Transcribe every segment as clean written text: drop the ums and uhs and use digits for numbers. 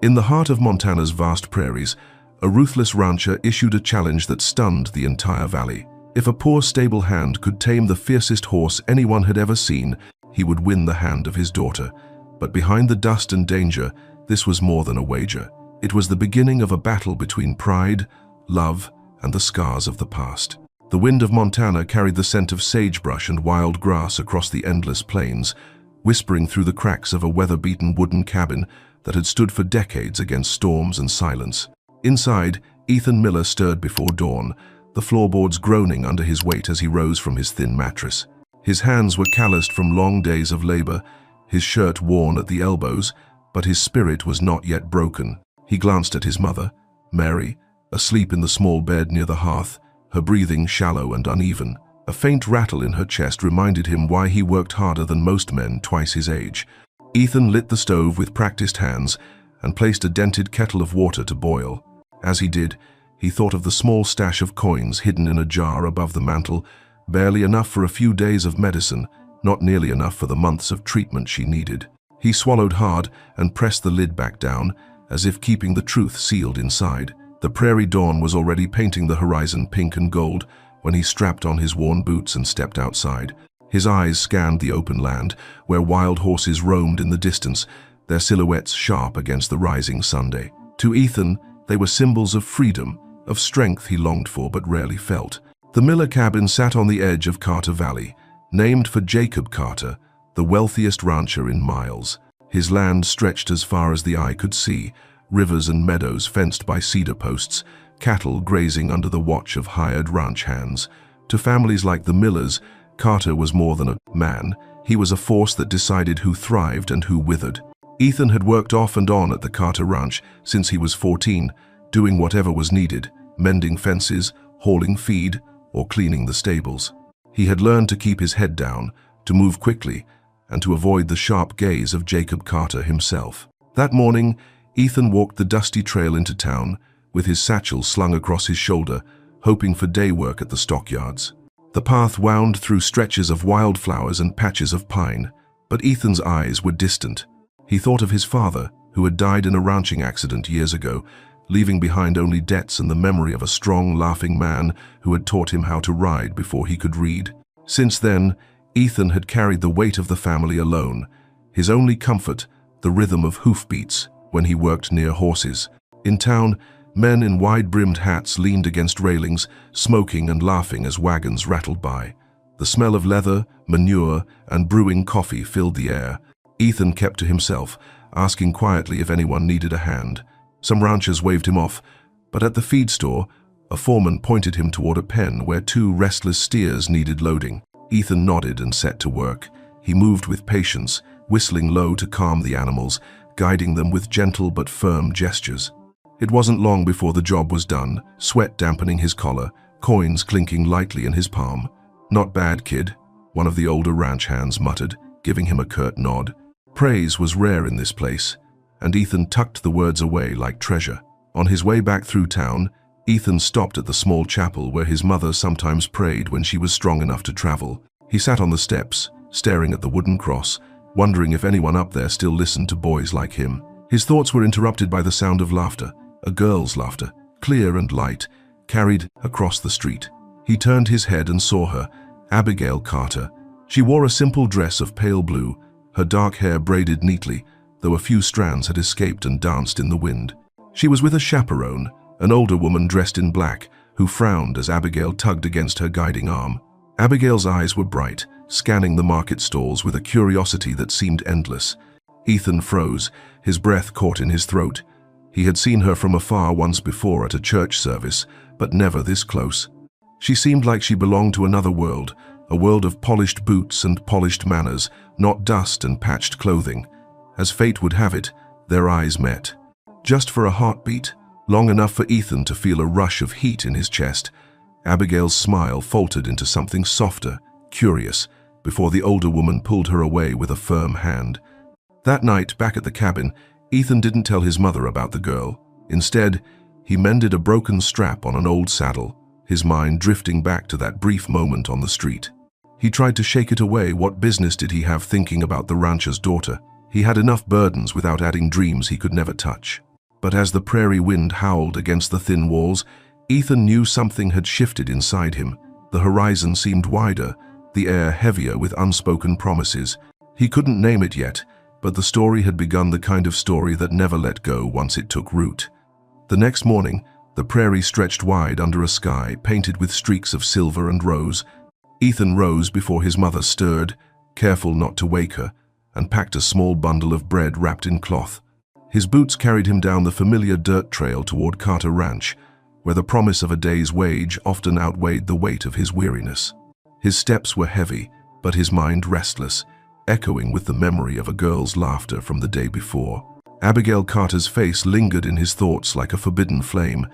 In the heart of Montana's vast prairies, a ruthless rancher issued a challenge that stunned the entire valley. If a poor stable hand could tame the fiercest horse anyone had ever seen, he would win the hand of his daughter. But behind the dust and danger, this was more than a wager. It was the beginning of a battle between pride, love, and the scars of the past. The wind of Montana carried the scent of sagebrush and wild grass across the endless plains, whispering through the cracks of a weather-beaten wooden cabin that had stood for decades against storms and silence. Inside, Ethan Miller stirred before dawn, the floorboards groaning under his weight as he rose from his thin mattress. His hands were calloused from long days of labor, his shirt worn at the elbows, but his spirit was not yet broken. He glanced at his mother, Mary, asleep in the small bed near the hearth, her breathing shallow and uneven. A faint rattle in her chest reminded him why he worked harder than most men twice his age. Ethan lit the stove with practiced hands and placed a dented kettle of water to boil. As he did, he thought of the small stash of coins hidden in a jar above the mantel, barely enough for a few days of medicine, not nearly enough for the months of treatment she needed. He swallowed hard and pressed the lid back down, as if keeping the truth sealed inside. The prairie dawn was already painting the horizon pink and gold when he strapped on his worn boots and stepped outside. His eyes scanned the open land, where wild horses roamed in the distance, their silhouettes sharp against the rising Sunday. To Ethan, they were symbols of freedom, of strength he longed for but rarely felt. The Miller cabin sat on the edge of Carter Valley, named for Jacob Carter, the wealthiest rancher in miles. His land stretched as far as the eye could see, rivers and meadows fenced by cedar posts, cattle grazing under the watch of hired ranch hands. To families like the Millers, Carter was more than a man. He was a force that decided who thrived and who withered. Ethan had worked off and on at the Carter Ranch since he was 14, doing whatever was needed, mending fences, hauling feed, or cleaning the stables. He had learned to keep his head down, to move quickly, and to avoid the sharp gaze of Jacob Carter himself. That morning, Ethan walked the dusty trail into town, with his satchel slung across his shoulder, hoping for day work at the stockyards. The path wound through stretches of wildflowers and patches of pine, but Ethan's eyes were distant. He thought of his father, who had died in a ranching accident years ago, leaving behind only debts and the memory of a strong, laughing man who had taught him how to ride before he could read. Since then, Ethan had carried the weight of the family alone, his only comfort the rhythm of hoofbeats when he worked near horses. In town, men in wide-brimmed hats leaned against railings, smoking and laughing as wagons rattled by. The smell of leather, manure, and brewing coffee filled the air. Ethan kept to himself, asking quietly if anyone needed a hand. Some ranchers waved him off, but at the feed store, a foreman pointed him toward a pen where 2 restless steers needed loading. Ethan nodded and set to work. He moved with patience, whistling low to calm the animals, guiding them with gentle but firm gestures. It wasn't long before the job was done, sweat dampening his collar, coins clinking lightly in his palm. "Not bad, kid," one of the older ranch hands muttered, giving him a curt nod. Praise was rare in this place, and Ethan tucked the words away like treasure. On his way back through town, Ethan stopped at the small chapel where his mother sometimes prayed when she was strong enough to travel. He sat on the steps, staring at the wooden cross, wondering if anyone up there still listened to boys like him. His thoughts were interrupted by the sound of laughter, a girl's laughter, clear and light, carried across the street. He turned his head and saw her, Abigail Carter. She wore a simple dress of pale blue, her dark hair braided neatly, though a few strands had escaped and danced in the wind. She was with a chaperone, an older woman dressed in black, who frowned as Abigail tugged against her guiding arm. Abigail's eyes were bright, scanning the market stalls with a curiosity that seemed endless. Ethan froze, his breath caught in his throat. He had seen her from afar once before at a church service, but never this close. She seemed like she belonged to another world, a world of polished boots and polished manners, not dust and patched clothing. As fate would have it, their eyes met. Just for a heartbeat, long enough for Ethan to feel a rush of heat in his chest, Abigail's smile faltered into something softer, curious, before the older woman pulled her away with a firm hand. That night, back at the cabin, Ethan didn't tell his mother about the girl. Instead, he mended a broken strap on an old saddle, his mind drifting back to that brief moment on the street. He tried to shake it away. What business did he have thinking about the rancher's daughter? He had enough burdens without adding dreams he could never touch. But as the prairie wind howled against the thin walls, Ethan knew something had shifted inside him. The horizon seemed wider, the air heavier with unspoken promises. He couldn't name it yet, but the story had begun, the kind of story that never let go once it took root. The next morning, the prairie stretched wide under a sky painted with streaks of silver and rose. Ethan rose before his mother stirred, careful not to wake her, and packed a small bundle of bread wrapped in cloth. His boots carried him down the familiar dirt trail toward Carter Ranch, where the promise of a day's wage often outweighed the weight of his weariness. His steps were heavy, but his mind restless, echoing with the memory of a girl's laughter from the day before. Abigail Carter's face lingered in his thoughts like a forbidden flame.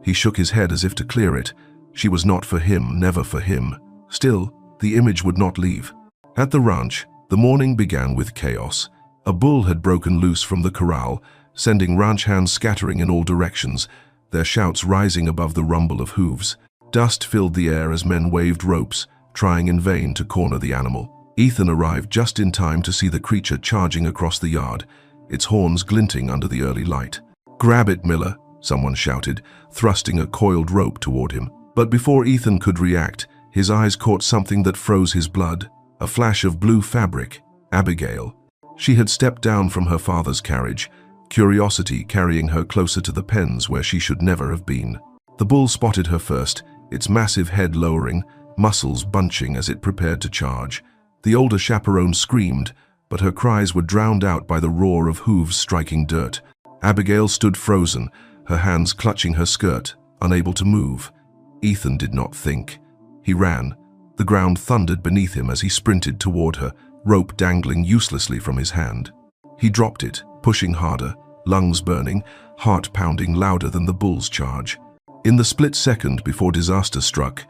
He shook his head as if to clear it. She was not for him, never for him. Still, the image would not leave. At the ranch, the morning began with chaos. A bull had broken loose from the corral, sending ranch hands scattering in all directions, their shouts rising above the rumble of hooves. Dust filled the air as men waved ropes, trying in vain to corner the animal. Ethan arrived just in time to see the creature charging across the yard, its horns glinting under the early light. "Grab it, Miller," someone shouted, thrusting a coiled rope toward him. But before Ethan could react, his eyes caught something that froze his blood, a flash of blue fabric. Abigail. She had stepped down from her father's carriage, curiosity carrying her closer to the pens where she should never have been. The bull spotted her first, its massive head lowering, muscles bunching as it prepared to charge. The older chaperone screamed, but her cries were drowned out by the roar of hooves striking dirt. Abigail stood frozen, her hands clutching her skirt, unable to move. Ethan did not think. He ran. The ground thundered beneath him as he sprinted toward her, rope dangling uselessly from his hand. He dropped it, pushing harder, lungs burning, heart pounding louder than the bull's charge. In the split second before disaster struck,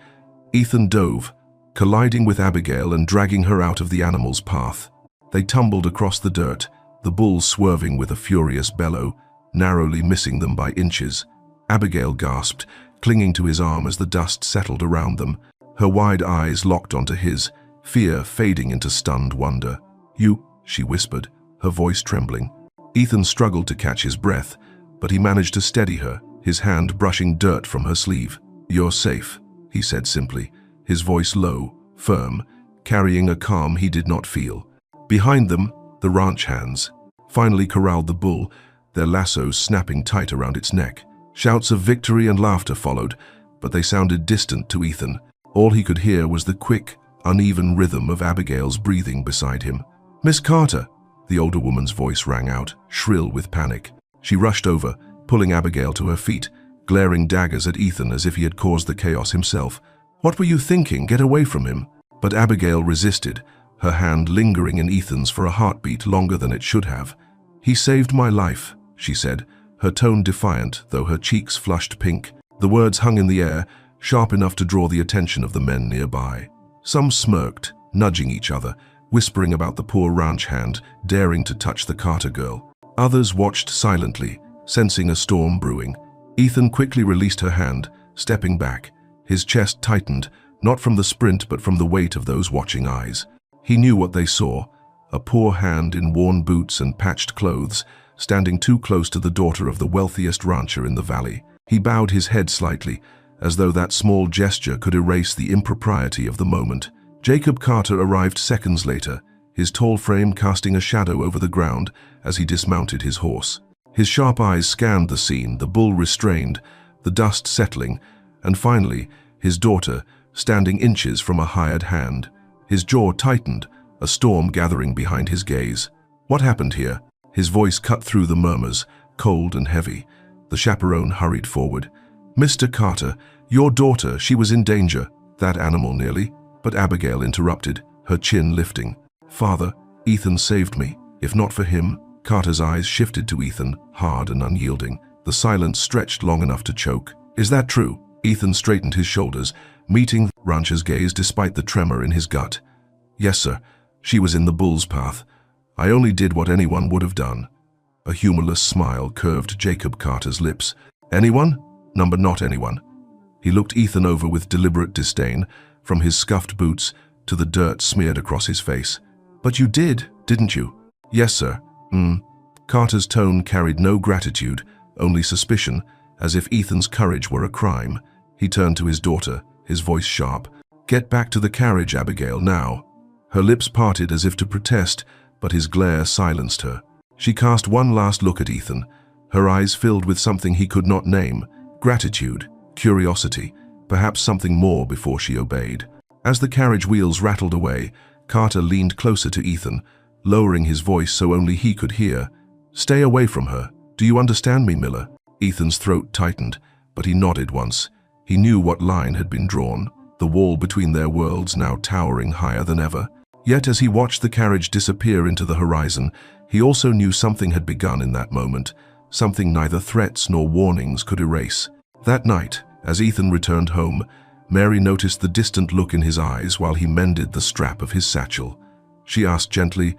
Ethan dove, colliding with Abigail and dragging her out of the animal's path. They tumbled across the dirt, the bull swerving with a furious bellow, narrowly missing them by inches. Abigail gasped, clinging to his arm as the dust settled around them, her wide eyes locked onto his, fear fading into stunned wonder. "You," she whispered, her voice trembling. Ethan struggled to catch his breath, but he managed to steady her, his hand brushing dirt from her sleeve. "You're safe," he said simply, his voice low, firm, carrying a calm he did not feel. Behind them, the ranch hands finally corralled the bull, their lassos snapping tight around its neck. Shouts of victory and laughter followed, but they sounded distant to Ethan. All he could hear was the quick, uneven rhythm of Abigail's breathing beside him. "Miss Carter!" The older woman's voice rang out, shrill with panic. She rushed over, pulling Abigail to her feet, glaring daggers at Ethan as if he had caused the chaos himself. "What were you thinking? Get away from him!" But Abigail resisted, her hand lingering in Ethan's for a heartbeat longer than it should have. "He saved my life," she said, her tone defiant, though her cheeks flushed pink. The words hung in the air, sharp enough to draw the attention of the men nearby. Some smirked, nudging each other, whispering about the poor ranch hand daring to touch the Carter girl. Others watched silently, sensing a storm brewing. Ethan quickly released her hand, stepping back. His chest tightened, not from the sprint but from the weight of those watching eyes. He knew what they saw, a poor hand in worn boots and patched clothes, standing too close to the daughter of the wealthiest rancher in the valley. He bowed his head slightly, as though that small gesture could erase the impropriety of the moment. Jacob Carter arrived seconds later, his tall frame casting a shadow over the ground as he dismounted his horse. His sharp eyes scanned the scene, the bull restrained, the dust settling, and finally, his daughter, standing inches from a hired hand. His jaw tightened, a storm gathering behind his gaze. "What happened here?" His voice cut through the murmurs, cold and heavy. The chaperone hurried forward. "Mr. Carter, your daughter, she was in danger." "That animal nearly," but Abigail interrupted, her chin lifting. "Father, Ethan saved me. If not for him..." Carter's eyes shifted to Ethan, hard and unyielding. The silence stretched long enough to choke. "Is that true?" Ethan straightened his shoulders, meeting the rancher's gaze despite the tremor in his gut. "Yes, sir. She was in the bull's path. I only did what anyone would have done." A humorless smile curved Jacob Carter's lips. "Anyone? Not anyone." He looked Ethan over with deliberate disdain, from his scuffed boots to the dirt smeared across his face. "But you did, didn't you?" "Yes, sir." Carter's tone carried no gratitude, only suspicion, as if Ethan's courage were a crime. He turned to his daughter, his voice sharp. "Get back to the carriage, Abigail, now." Her lips parted as if to protest, but his glare silenced her. She cast one last look at Ethan, her eyes filled with something he could not name, gratitude, curiosity, perhaps something more before she obeyed. As the carriage wheels rattled away, Carter leaned closer to Ethan, lowering his voice so only he could hear. "Stay away from her. Do you understand me, Miller?" Ethan's throat tightened, but he nodded once. He knew what line had been drawn, the wall between their worlds now towering higher than ever. Yet as he watched the carriage disappear into the horizon, he also knew something had begun in that moment, something neither threats nor warnings could erase. That night, as Ethan returned home, Mary noticed the distant look in his eyes while he mended the strap of his satchel. She asked gently,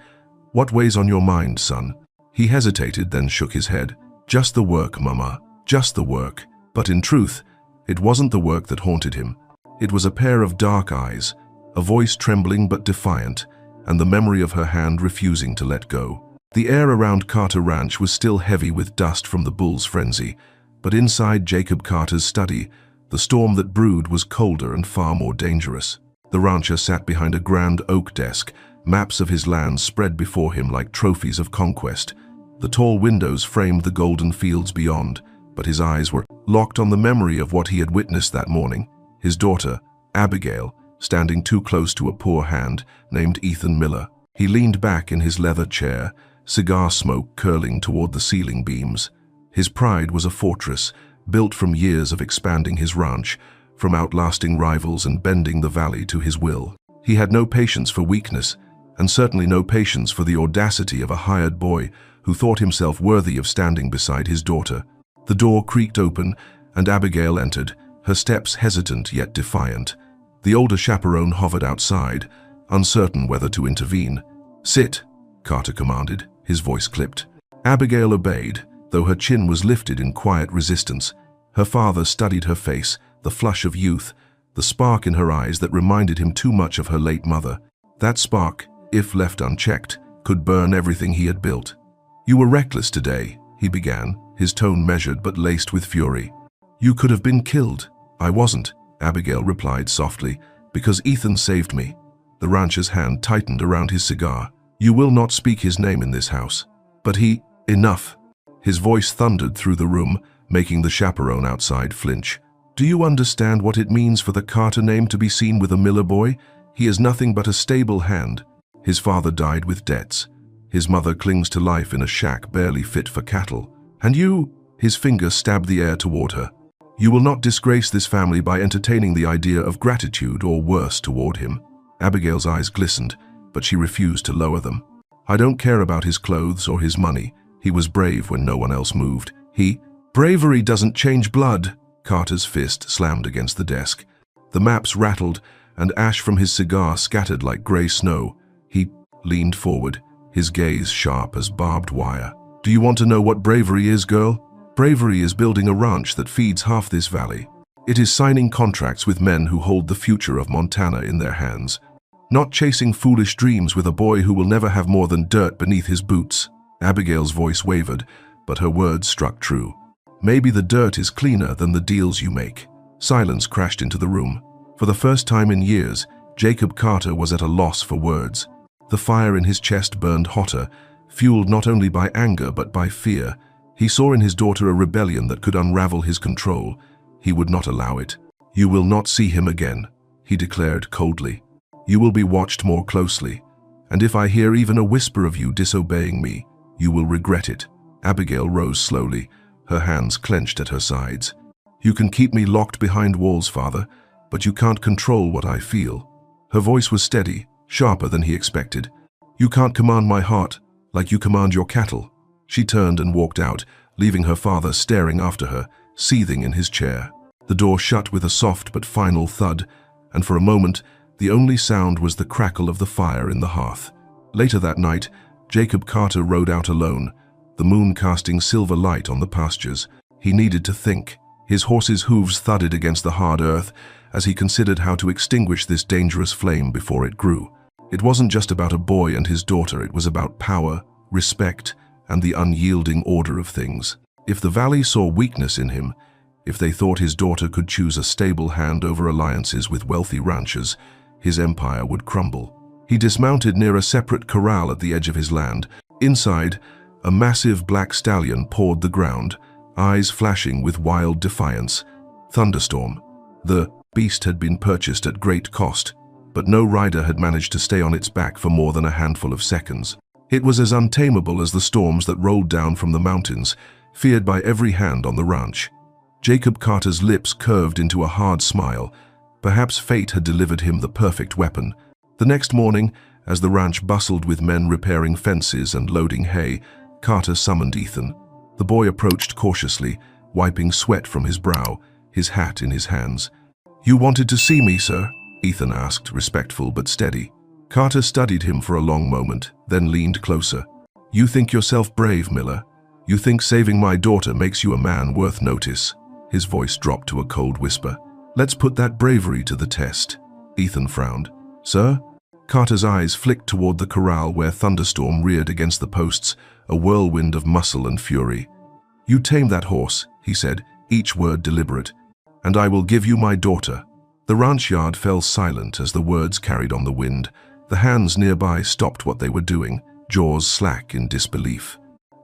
"What weighs on your mind, son?" He hesitated, then shook his head. "Just the work, Mama, just the work." But in truth, it wasn't the work that haunted him. It was a pair of dark eyes, a voice trembling but defiant, and the memory of her hand refusing to let go. The air around Carter Ranch was still heavy with dust from the bull's frenzy, but inside Jacob Carter's study, the storm that brewed was colder and far more dangerous. The rancher sat behind a grand oak desk, maps of his lands spread before him like trophies of conquest. The tall windows framed the golden fields beyond, but his eyes were locked on the memory of what he had witnessed that morning. His daughter, Abigail, standing too close to a poor hand named Ethan Miller. He leaned back in his leather chair, cigar smoke curling toward the ceiling beams. His pride was a fortress, built from years of expanding his ranch, from outlasting rivals and bending the valley to his will. He had no patience for weakness, and certainly no patience for the audacity of a hired boy who thought himself worthy of standing beside his daughter. The door creaked open, and Abigail entered, her steps hesitant yet defiant. The older chaperone hovered outside, uncertain whether to intervene. "Sit," Carter commanded, his voice clipped. Abigail obeyed, though her chin was lifted in quiet resistance. Her father studied her face, the flush of youth, the spark in her eyes that reminded him too much of her late mother. That spark, if left unchecked, could burn everything he had built. "You were reckless today," he began, his tone measured but laced with fury. "You could have been killed." "I wasn't," Abigail replied softly, "because Ethan saved me." The rancher's hand tightened around his cigar. "You will not speak his name in this house." "But he—" "Enough." His voice thundered through the room, making the chaperone outside flinch. "Do you understand what it means for the Carter name to be seen with a Miller boy? He is nothing but a stable hand. His father died with debts. His mother clings to life in a shack barely fit for cattle. And you—" His finger stabbed the air toward her. "You will not disgrace this family by entertaining the idea of gratitude or worse toward him." Abigail's eyes glistened, but she refused to lower them. "I don't care about his clothes or his money. He was brave when no one else moved. Bravery doesn't change blood." Carter's fist slammed against the desk. The maps rattled, and ash from his cigar scattered like gray snow. He leaned forward, his gaze sharp as barbed wire. "Do you want to know what bravery is, girl? Bravery is building a ranch that feeds half this valley. It is signing contracts with men who hold the future of Montana in their hands. Not chasing foolish dreams with a boy who will never have more than dirt beneath his boots." Abigail's voice wavered, but her words struck true. "Maybe the dirt is cleaner than the deals you make." Silence crashed into the room. For the first time in years, Jacob Carter was at a loss for words. The fire in his chest burned hotter, fueled not only by anger but by fear. He saw in his daughter a rebellion that could unravel his control. He would not allow it. "You will not see him again," he declared coldly. "You will be watched more closely, and if I hear even a whisper of you disobeying me, you will regret it." Abigail rose slowly, her hands clenched at her sides. "You can keep me locked behind walls, Father, but you can't control what I feel." Her voice was steady, sharper than he expected. "You can't command my heart like you command your cattle." She turned and walked out, leaving her father staring after her, seething in his chair. The door shut with a soft but final thud, and for a moment, the only sound was the crackle of the fire in the hearth. Later that night, Jacob Carter rode out alone, the moon casting silver light on the pastures. He needed to think. His horse's hooves thudded against the hard earth as he considered how to extinguish this dangerous flame before it grew. It wasn't just about a boy and his daughter, it was about power, respect, and the unyielding order of things. If the valley saw weakness in him, if they thought his daughter could choose a stable hand over alliances with wealthy ranchers, his empire would crumble. He dismounted near a separate corral at the edge of his land. Inside, a massive black stallion pawed the ground, eyes flashing with wild defiance. Thunderstorm. The beast had been purchased at great cost, but no rider had managed to stay on its back for more than a handful of seconds. It was as untamable as the storms that rolled down from the mountains, feared by every hand on the ranch. Jacob Carter's lips curved into a hard smile. Perhaps fate had delivered him the perfect weapon. The next morning, as the ranch bustled with men repairing fences and loading hay, Carter summoned Ethan. The boy approached cautiously, wiping sweat from his brow, his hat in his hands. "You wanted to see me, sir?" Ethan asked, respectful but steady. Carter studied him for a long moment, then leaned closer. "You think yourself brave, Miller. You think saving my daughter makes you a man worth notice." His voice dropped to a cold whisper. "Let's put that bravery to the test." Ethan frowned. "Sir?" Carter's eyes flicked toward the corral where Thunderstorm reared against the posts, a whirlwind of muscle and fury. "You tame that horse," he said, each word deliberate, "and I will give you my daughter." The ranch yard fell silent as the words carried on the wind. The hands nearby stopped what they were doing, jaws slack in disbelief.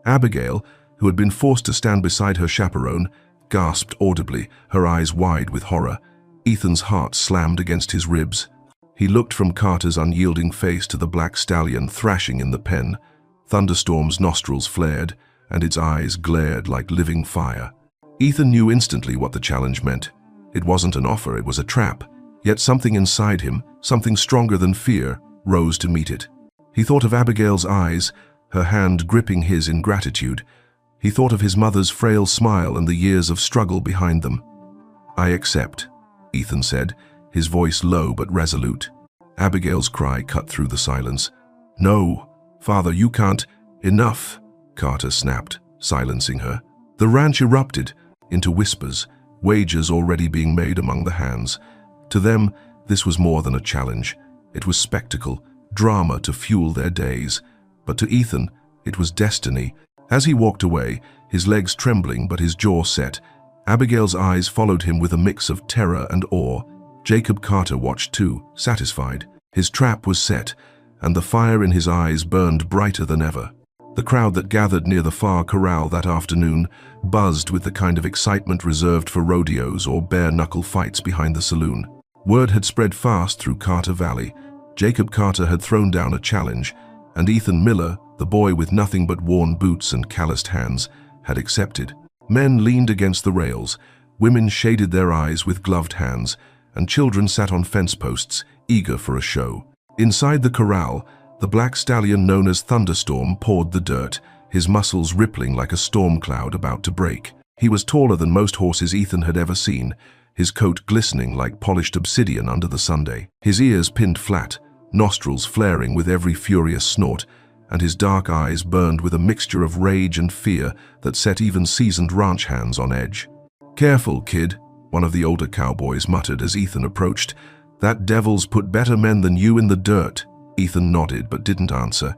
Abigail, who had been forced to stand beside her chaperone, gasped audibly, her eyes wide with horror. Ethan's heart slammed against his ribs. He looked from Carter's unyielding face to the black stallion thrashing in the pen. Thunderstorm's nostrils flared, and its eyes glared like living fire. Ethan knew instantly what the challenge meant. It wasn't an offer, it was a trap. Yet something inside him, something stronger than fear, rose to meet it. He thought of Abigail's eyes, her hand gripping his in gratitude. He thought of his mother's frail smile and the years of struggle behind them. "I accept," Ethan said, his voice low but resolute. Abigail's cry cut through the silence. "No, Father, you can't." "Enough," Carter snapped, silencing her. The ranch erupted into whispers, wagers already being made among the hands. To them, this was more than a challenge. It was spectacle, drama to fuel their days. But to Ethan, it was destiny. As he walked away, his legs trembling but his jaw set, Abigail's eyes followed him with a mix of terror and awe. Jacob Carter watched too, satisfied. His trap was set, and the fire in his eyes burned brighter than ever. The crowd that gathered near the far corral that afternoon buzzed with the kind of excitement reserved for rodeos or bare-knuckle fights behind the saloon. Word had spread fast through Carter Valley. Jacob Carter had thrown down a challenge, and Ethan Miller, the boy with nothing but worn boots and calloused hands, had accepted. Men leaned against the rails, women shaded their eyes with gloved hands, and children sat on fence posts, eager for a show. Inside the corral, the black stallion known as Thunderstorm pawed the dirt, his muscles rippling like a storm cloud about to break. He was taller than most horses Ethan had ever seen, his coat glistening like polished obsidian under the Sunday. His ears pinned flat, nostrils flaring with every furious snort, and his dark eyes burned with a mixture of rage and fear that set even seasoned ranch hands on edge. "Careful, kid," one of the older cowboys muttered as Ethan approached. "That devil's put better men than you in the dirt." Ethan nodded but didn't answer.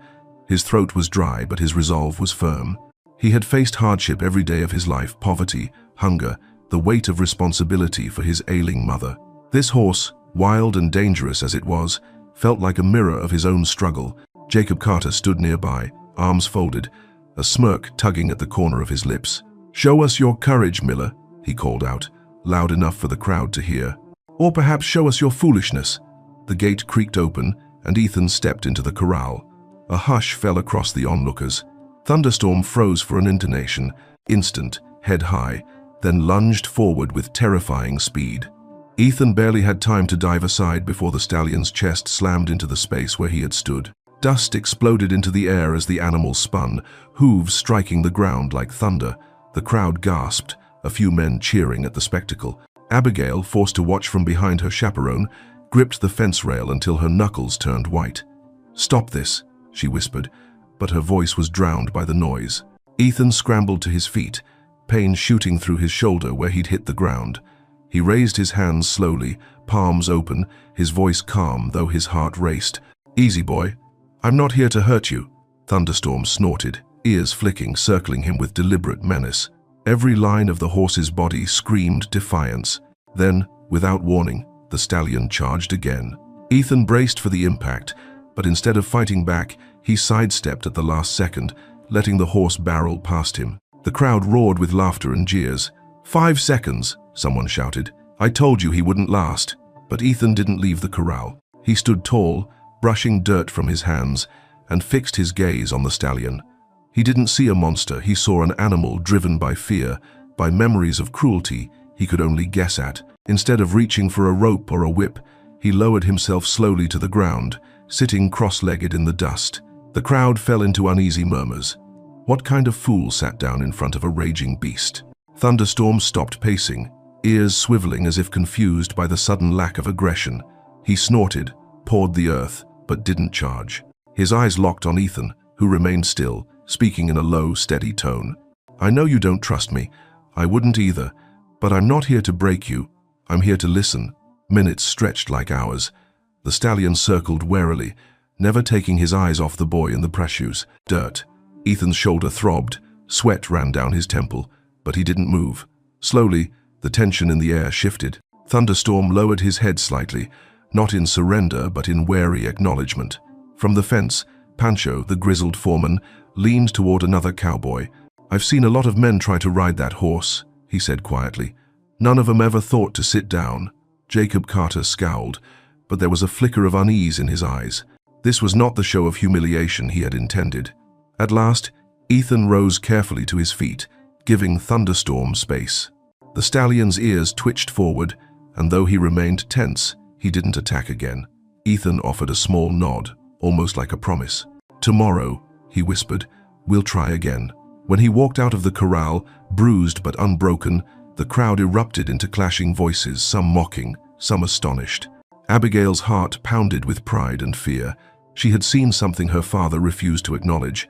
His throat was dry, but his resolve was firm. He had faced hardship every day of his life, poverty, hunger, the weight of responsibility for his ailing mother. This horse, wild and dangerous as it was, felt like a mirror of his own struggle. Jacob Carter stood nearby, arms folded, a smirk tugging at the corner of his lips. "Show us your courage, Miller," he called out, loud enough for the crowd to hear. "Or perhaps show us your foolishness." The gate creaked open, and Ethan stepped into the corral. A hush fell across the onlookers. Thunderstorm froze for an intonation, instant, head high, then lunged forward with terrifying speed. Ethan barely had time to dive aside before the stallion's chest slammed into the space where he had stood. Dust exploded into the air as the animal spun, hooves striking the ground like thunder. The crowd gasped, a few men cheering at the spectacle. Abigail, forced to watch from behind her chaperone, gripped the fence rail until her knuckles turned white. "Stop this," she whispered, but her voice was drowned by the noise. Ethan scrambled to his feet, pain shooting through his shoulder where he'd hit the ground. He raised his hands slowly, palms open, his voice calm though his heart raced. "Easy, boy. I'm not here to hurt you." Thunderstorm snorted, ears flicking, circling him with deliberate menace. Every line of the horse's body screamed defiance. Then, without warning, the stallion charged again. Ethan braced for the impact, but instead of fighting back, he sidestepped at the last second, letting the horse barrel past him. The crowd roared with laughter and jeers. 5 seconds, someone shouted. I told you he wouldn't last. But Ethan didn't leave the corral. He stood tall, brushing dirt from his hands, and fixed his gaze on the stallion. He didn't see a monster, he saw an animal driven by fear, by memories of cruelty he could only guess at. Instead of reaching for a rope or a whip, he lowered himself slowly to the ground, sitting cross-legged in the dust. The crowd fell into uneasy murmurs. What kind of fool sat down in front of a raging beast? Thunderstorm stopped pacing, ears swiveling as if confused by the sudden lack of aggression. He snorted, pawed the earth, but didn't charge. His eyes locked on Ethan, who remained still, speaking in a low, steady tone. I know you don't trust me. I wouldn't either. But I'm not here to break you. I'm here to listen. Minutes stretched like hours. The stallion circled warily, never taking his eyes off the boy in the pressures. Dirt. Ethan's shoulder throbbed. Sweat ran down his temple, but he didn't move. Slowly, the tension in the air shifted. Thunderstorm lowered his head slightly, not in surrender but in wary acknowledgement. From the fence, Pancho, the grizzled foreman, leaned toward another cowboy. I've seen a lot of men try to ride that horse, he said quietly. None of them ever thought to sit down. Jacob Carter scowled, but there was a flicker of unease in his eyes. This was not the show of humiliation he had intended. At last, Ethan rose carefully to his feet, giving Thunderstorm space. The stallion's ears twitched forward, and though he remained tense, he didn't attack again. Ethan offered a small nod, almost like a promise. Tomorrow, he whispered, we'll try again. When he walked out of the corral, bruised but unbroken, the crowd erupted into clashing voices, some mocking, some astonished. Abigail's heart pounded with pride and fear. She had seen something her father refused to acknowledge,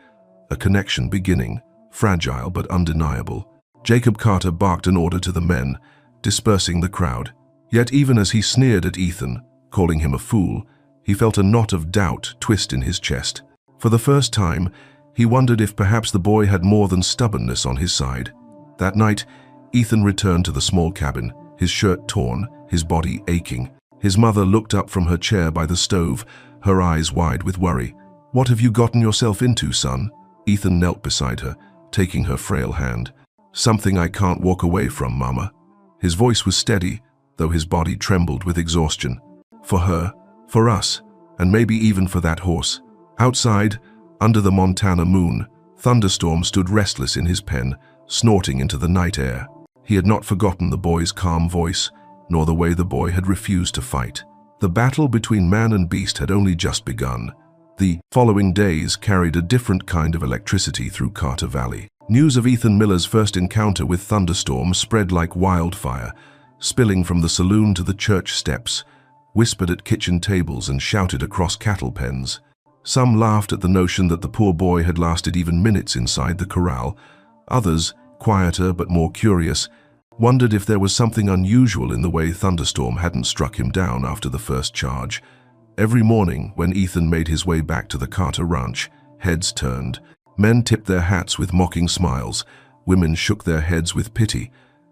a connection beginning, fragile but undeniable. Jacob Carter barked an order to the men, dispersing the crowd. Yet even as he sneered at Ethan, calling him a fool, he felt a knot of doubt twist in his chest. For the first time, he wondered if perhaps the boy had more than stubbornness on his side. That night, Ethan returned to the small cabin, his shirt torn, his body aching. His mother looked up from her chair by the stove, her eyes wide with worry. What have you gotten yourself into, son? Ethan knelt beside her, taking her frail hand. Something I can't walk away from, Mama. His voice was steady, though his body trembled with exhaustion. For her, for us, and maybe even for that horse. Outside, under the Montana moon, Thunderstorm stood restless in his pen, snorting into the night air. He had not forgotten the boy's calm voice, nor the way the boy had refused to fight. The battle between man and beast had only just begun. The following days carried a different kind of electricity through Carter Valley. News of Ethan Miller's first encounter with Thunderstorm spread like wildfire, spilling from the saloon to the church steps, whispered at kitchen tables and shouted across cattle pens. Some laughed at the notion that the poor boy had lasted even minutes inside the corral. Others, quieter but more curious, wondered if there was something unusual in the way Thunderstorm hadn't struck him down after the first charge. Every morning, when Ethan made his way back to the Carter ranch, heads turned. Men tipped their hats with mocking smiles, women shook their heads with pity,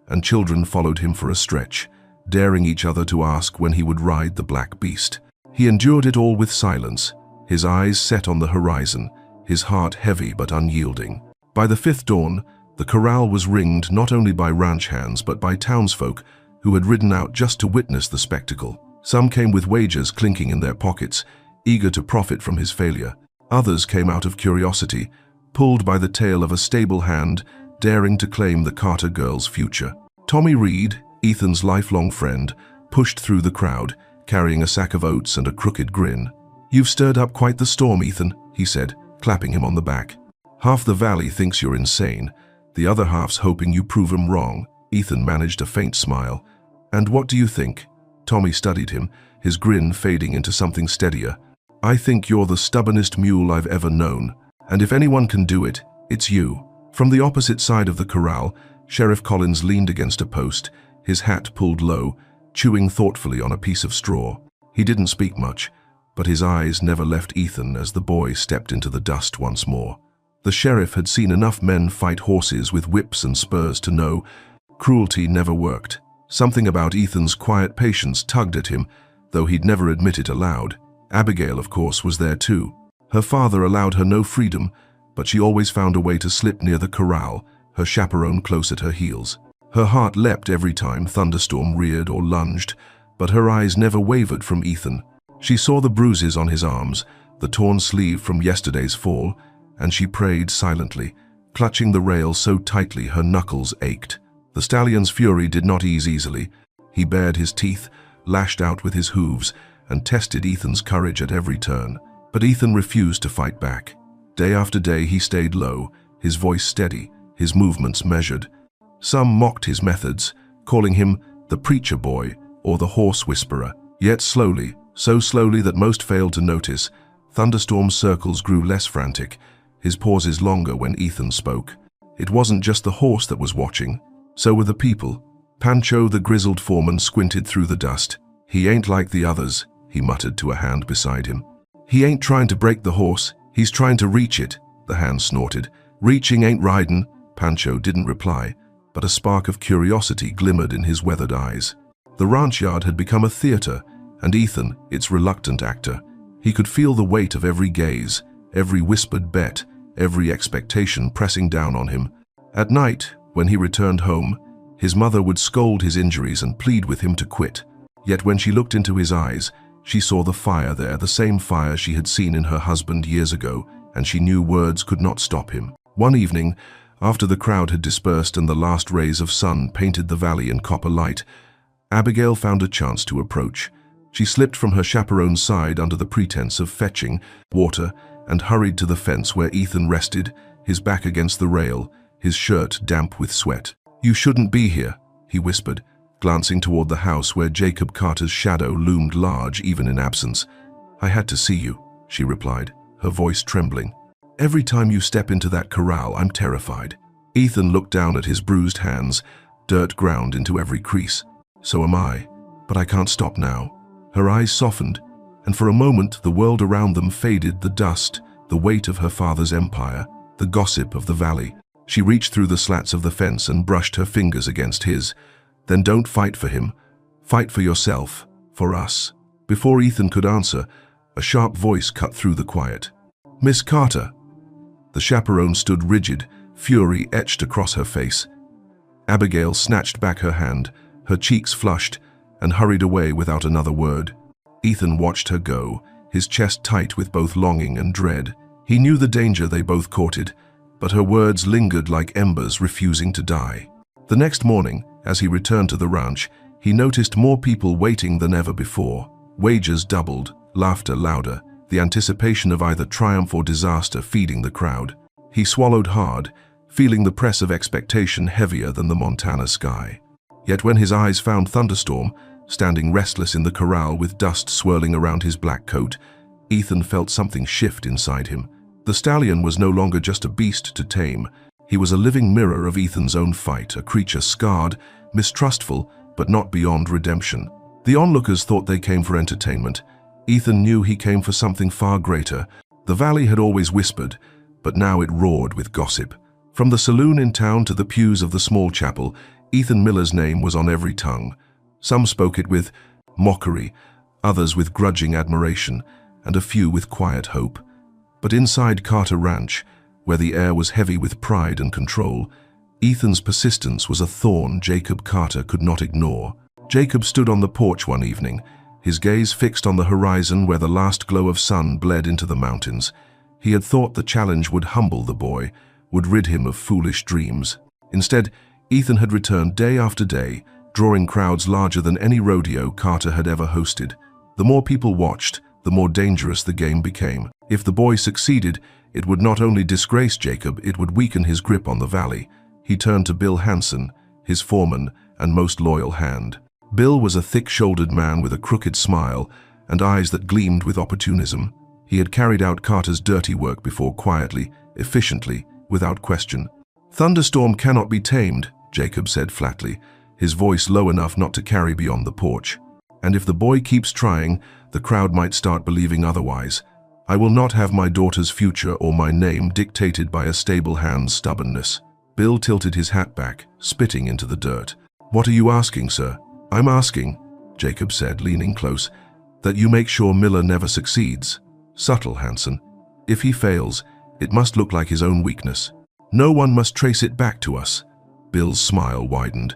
and children followed him for a stretch, daring each other to ask when he would ride the black beast. He endured it all with silence, his eyes set on the horizon, his heart heavy but unyielding. By the fifth dawn, the corral was ringed not only by ranch hands but by townsfolk who had ridden out just to witness the spectacle. Some came with wagers clinking in their pockets, eager to profit from his failure. Others came out of curiosity, pulled by the tail of a stable hand, daring to claim the Carter girl's future. Tommy Reed, Ethan's lifelong friend, pushed through the crowd, carrying a sack of oats and a crooked grin. You've stirred up quite the storm, Ethan, he said, clapping him on the back. Half the valley thinks you're insane. The other half's hoping you prove 'em wrong. Ethan managed a faint smile. And what do you think? Tommy studied him, his grin fading into something steadier. I think you're the stubbornest mule I've ever known. And if anyone can do it, it's you. From the opposite side of the corral, Sheriff Collins leaned against a post, his hat pulled low, chewing thoughtfully on a piece of straw. He didn't speak much, but his eyes never left Ethan as the boy stepped into the dust once more. The sheriff had seen enough men fight horses with whips and spurs to know cruelty never worked. Something about Ethan's quiet patience tugged at him, though he'd never admit it aloud. Abigail, of course, was there too. Her father allowed her no freedom, but she always found a way to slip near the corral, her chaperone close at her heels. Her heart leapt every time Thunderstorm reared or lunged, but her eyes never wavered from Ethan. She saw the bruises on his arms, the torn sleeve from yesterday's fall, and she prayed silently, clutching the rail so tightly her knuckles ached. The stallion's fury did not ease easily. He bared his teeth, lashed out with his hooves, and tested Ethan's courage at every turn. But Ethan refused to fight back. Day after day he stayed low, his voice steady, his movements measured. Some mocked his methods, calling him the preacher boy or the horse whisperer. Yet slowly, so slowly that most failed to notice, Thunderstorm's circles grew less frantic, his pauses longer when Ethan spoke. It wasn't just the horse that was watching, so were the people. Pancho, the grizzled foreman, squinted through the dust. "He ain't like the others," he muttered to a hand beside him. "He ain't trying to break the horse, he's trying to reach it," the hand snorted. "Reaching ain't riding." Pancho didn't reply, but a spark of curiosity glimmered in his weathered eyes. The ranch yard had become a theater, and Ethan, its reluctant actor. He could feel the weight of every gaze, every whispered bet, every expectation pressing down on him. At night, when he returned home, his mother would scold his injuries and plead with him to quit. Yet when she looked into his eyes, she saw the fire there, the same fire she had seen in her husband years ago, and she knew words could not stop him. One evening, after the crowd had dispersed and the last rays of sun painted the valley in copper light, Abigail found a chance to approach. She slipped from her chaperone's side under the pretense of fetching water and hurried to the fence where Ethan rested, his back against the rail, his shirt damp with sweat. "You shouldn't be here," he whispered, glancing toward the house where Jacob Carter's shadow loomed large even in absence. "I had to see you," she replied, her voice trembling. "Every time you step into that corral, I'm terrified." Ethan looked down at his bruised hands, dirt ground into every crease. "So am I, but I can't stop now." Her eyes softened, and for a moment the world around them faded, the dust, the weight of her father's empire, the gossip of the valley. She reached through the slats of the fence and brushed her fingers against his. "Then don't fight for him. Fight for yourself, for us." Before Ethan could answer, a sharp voice cut through the quiet. "Miss Carter." The chaperone stood rigid, fury etched across her face. Abigail snatched back her hand, her cheeks flushed, and hurried away without another word. Ethan watched her go, his chest tight with both longing and dread. He knew the danger they both courted, but her words lingered like embers refusing to die. The next morning, as he returned to the ranch, he noticed more people waiting than ever before. Wagers doubled, laughter louder, the anticipation of either triumph or disaster feeding the crowd. He swallowed hard, feeling the press of expectation heavier than the Montana sky. Yet when his eyes found Thunderstorm, standing restless in the corral with dust swirling around his black coat, Ethan felt something shift inside him. The stallion was no longer just a beast to tame. He was a living mirror of Ethan's own fight, a creature scarred, mistrustful, but not beyond redemption. The onlookers thought they came for entertainment. Ethan knew he came for something far greater. The valley had always whispered, but now it roared with gossip. From the saloon in town to the pews of the small chapel, Ethan Miller's name was on every tongue. Some spoke it with mockery, others with grudging admiration, and a few with quiet hope. But inside Carter Ranch, where the air was heavy with pride and control, Ethan's persistence was a thorn Jacob Carter could not ignore. Jacob stood on the porch one evening, his gaze fixed on the horizon where the last glow of sun bled into the mountains. He had thought the challenge would humble the boy, would rid him of foolish dreams. Instead, Ethan had returned day after day, drawing crowds larger than any rodeo Carter had ever hosted. The more people watched, the more dangerous the game became. If the boy succeeded, it would not only disgrace Jacob, it would weaken his grip on the valley. He turned to Bill Hansen, his foreman and most loyal hand. Bill was a thick-shouldered man with a crooked smile and eyes that gleamed with opportunism. He had carried out Carter's dirty work before quietly, efficiently, without question. "Thunderstorm cannot be tamed," Jacob said flatly, his voice low enough not to carry beyond the porch. "And if the boy keeps trying, the crowd might start believing otherwise. I will not have my daughter's future or my name dictated by a stable hand's stubbornness. Bill tilted his hat back, spitting into the dirt. What are you asking, sir? I'm asking, Jacob said, leaning close, that you make sure Miller never succeeds. Subtle, Hanson. If he fails, it must look like his own weakness. No one must trace it back to us. Bill's smile widened.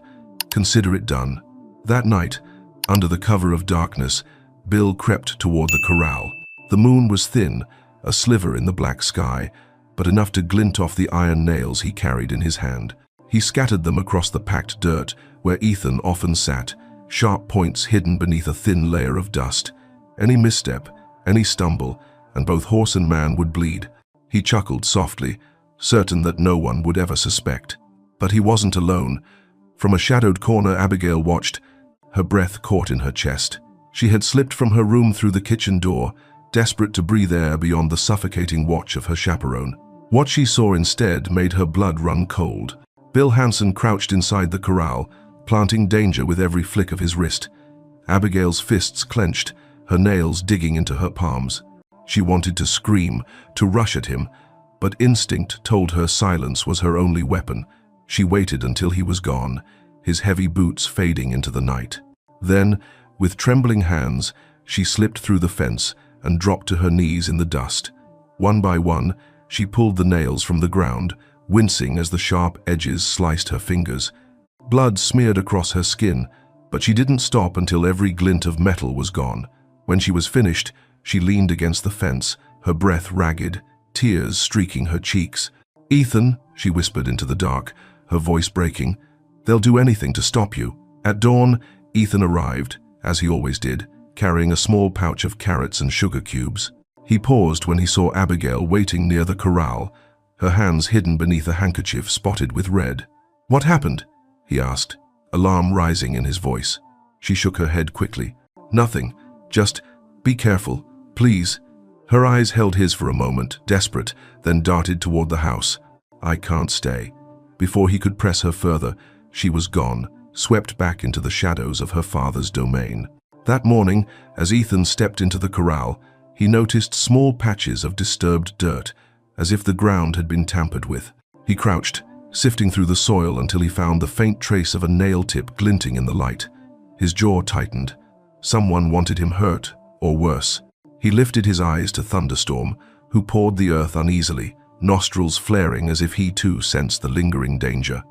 Consider it done. That night, under the cover of darkness, Bill crept toward the corral. The moon was thin, a sliver in the black sky, but enough to glint off the iron nails he carried in his hand. He scattered them across the packed dirt where Ethan often sat, sharp points hidden beneath a thin layer of dust. Any misstep, any stumble, and both horse and man would bleed. He chuckled softly, certain that no one would ever suspect. But he wasn't alone. From a shadowed corner Abigail watched, her breath caught in her chest. She had slipped from her room through the kitchen door, desperate to breathe air beyond the suffocating watch of her chaperone. What she saw instead made her blood run cold. Bill Hanson crouched inside the corral, planting danger with every flick of his wrist. Abigail's fists clenched, her nails digging into her palms. She wanted to scream, to rush at him, but instinct told her silence was her only weapon. She waited until he was gone, his heavy boots fading into the night. Then, with trembling hands, she slipped through the fence and dropped to her knees in the dust. One by one, she pulled the nails from the ground, wincing as the sharp edges sliced her fingers. Blood smeared across her skin, but she didn't stop until every glint of metal was gone. When she was finished, she leaned against the fence, her breath ragged, tears streaking her cheeks. "Ethan," she whispered into the dark, her voice breaking, "they'll do anything to stop you." At dawn, Ethan arrived, as he always did, carrying a small pouch of carrots and sugar cubes. He paused when he saw Abigail waiting near the corral, her hands hidden beneath a handkerchief spotted with red. "What happened?" he asked, alarm rising in his voice. She shook her head quickly. "Nothing. Just be careful, please." Her eyes held his for a moment, desperate, then darted toward the house. "I can't stay." Before he could press her further, she was gone, swept back into the shadows of her father's domain. That morning, as Ethan stepped into the corral, he noticed small patches of disturbed dirt, as if the ground had been tampered with. He crouched, sifting through the soil until he found the faint trace of a nail tip glinting in the light. His jaw tightened. Someone wanted him hurt, or worse. He lifted his eyes to Thunderstorm, who pawed the earth uneasily, nostrils flaring as if he too sensed the lingering danger.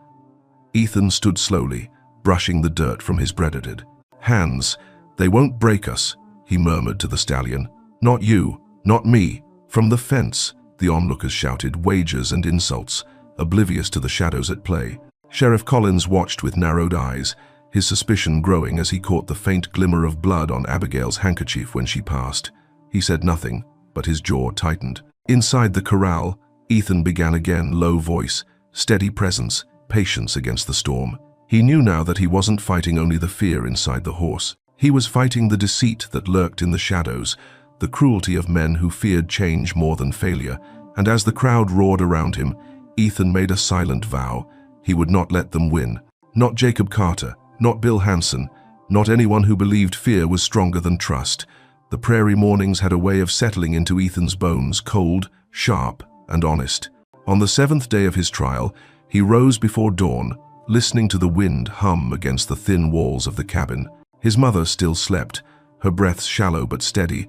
Ethan stood slowly, brushing the dirt from his breaded hands. "They won't break us," he murmured to the stallion. "Not you, not me." From the fence, the onlookers shouted wagers and insults, oblivious to the shadows at play. Sheriff Collins watched with narrowed eyes, his suspicion growing as he caught the faint glimmer of blood on Abigail's handkerchief when she passed. He said nothing, but his jaw tightened. Inside the corral, Ethan began again, low voice, steady presence, patience against the storm. He knew now that he wasn't fighting only the fear inside the horse. He was fighting the deceit that lurked in the shadows, the cruelty of men who feared change more than failure. And as the crowd roared around him, Ethan made a silent vow. He would not let them win. Not Jacob Carter, not Bill Hanson, not anyone who believed fear was stronger than trust. The prairie mornings had a way of settling into Ethan's bones, cold, sharp, and honest. On the 7th day of his trial, he rose before dawn, listening to the wind hum against the thin walls of the cabin. His mother still slept, her breath shallow but steady,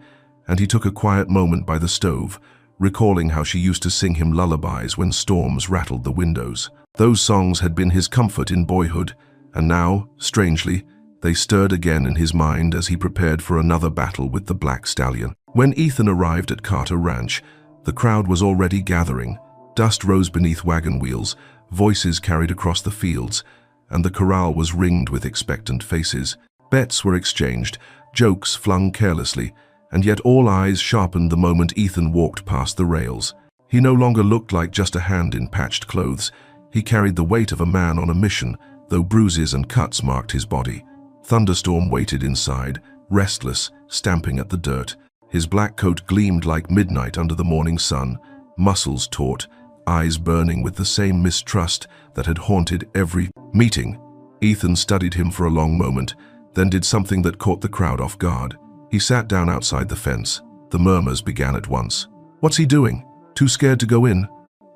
and he took a quiet moment by the stove, recalling how she used to sing him lullabies when storms rattled the windows. Those songs had been his comfort in boyhood, and now, strangely, they stirred again in his mind as he prepared for another battle with the black stallion. When Ethan arrived at Carter Ranch, the crowd was already gathering. Dust rose beneath wagon wheels, voices carried across the fields, and the corral was ringed with expectant faces. Bets were exchanged, jokes flung carelessly, and yet all eyes sharpened the moment Ethan walked past the rails. He no longer looked like just a hand in patched clothes. He carried the weight of a man on a mission, though bruises and cuts marked his body. Thunderstorm waited inside, restless, stamping at the dirt. His black coat gleamed like midnight under the morning sun, muscles taut, eyes burning with the same mistrust that had haunted every meeting. Ethan studied him for a long moment, then did something that caught the crowd off guard. He sat down outside the fence, The murmurs began at once. "What's he doing? Too scared to go in?"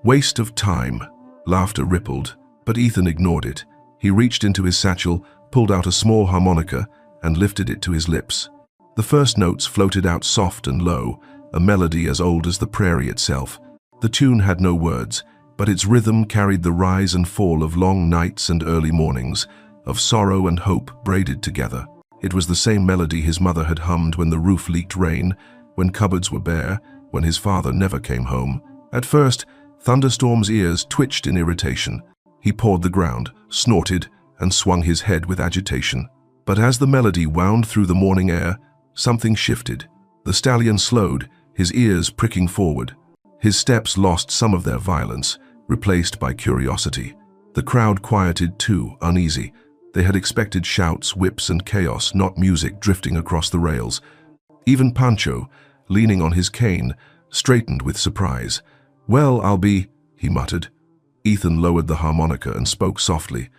"Waste of time." Laughter rippled, but Ethan ignored it. He reached into his satchel, pulled out a small harmonica, and lifted it to his lips. The first notes floated out soft and low, a melody as old as the prairie itself. The tune had no words, but its rhythm carried the rise and fall of long nights and early mornings, of sorrow and hope braided together. It was the same melody his mother had hummed when the roof leaked rain, when cupboards were bare, when his father never came home. At first, Thunderstorm's ears twitched in irritation. He pawed the ground, snorted, and swung his head with agitation. But as the melody wound through the morning air, something shifted. The stallion slowed, his ears pricking forward. His steps lost some of their violence, replaced by curiosity. The crowd quieted too, uneasy. They had expected shouts, whips, and chaos, not music drifting across the rails. Even Pancho, leaning on his cane, straightened with surprise. "Well, I'll be," he muttered. Ethan lowered the harmonica and spoke softly.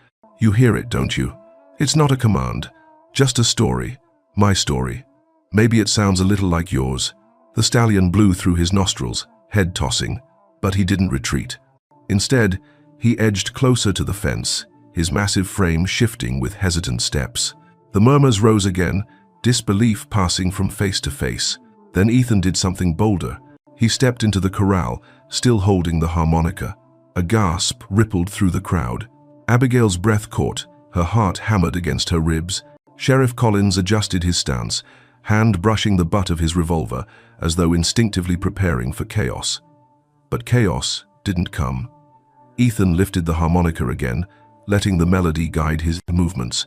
"You hear it, don't you? It's not a command, just a story, my story. Maybe it sounds a little like yours." The stallion blew through his nostrils, head tossing, but he didn't retreat. Instead, he edged closer to the fence, his massive frame shifting with hesitant steps. The murmurs rose again, disbelief passing from face to face. Then Ethan did something bolder. He stepped into the corral, still holding the harmonica. A gasp rippled through the crowd. Abigail's breath caught, her heart hammered against her ribs. Sheriff Collins adjusted his stance, hand brushing the butt of his revolver, as though instinctively preparing for chaos. But chaos didn't come. Ethan lifted the harmonica again, letting the melody guide his movements.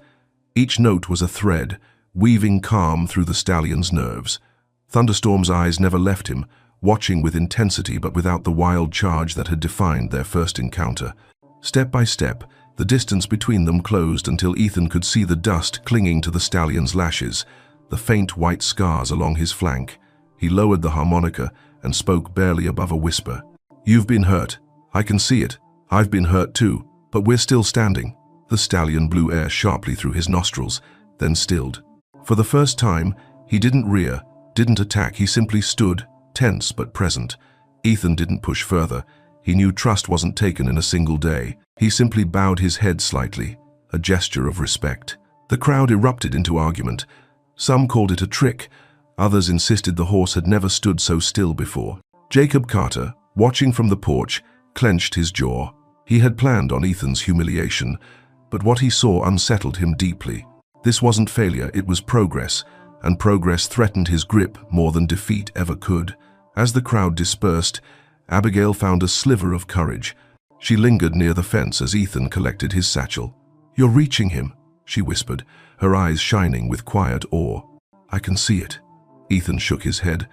Each note was a thread, weaving calm through the stallion's nerves. Thunderstorm's eyes never left him, watching with intensity but without the wild charge that had defined their first encounter. Step by step, the distance between them closed until Ethan could see the dust clinging to the stallion's lashes, the faint white scars along his flank. He lowered the harmonica and spoke barely above a whisper. "You've been hurt. I can see it. I've been hurt too, but we're still standing." The stallion blew air sharply through his nostrils, then stilled. For the first time, he didn't rear, didn't attack, he simply stood, tense but present. Ethan didn't push further. He knew trust wasn't taken in a single day. He simply bowed his head slightly, a gesture of respect. The crowd erupted into argument. Some called it a trick. Others insisted the horse had never stood so still before. Jacob Carter, watching from the porch, clenched his jaw. He had planned on Ethan's humiliation, but what he saw unsettled him deeply. This wasn't failure, it was progress, and progress threatened his grip more than defeat ever could. As the crowd dispersed, Abigail found a sliver of courage. She lingered near the fence as Ethan collected his satchel. "You're reaching him," she whispered, her eyes shining with quiet awe. "I can see it." Ethan shook his head,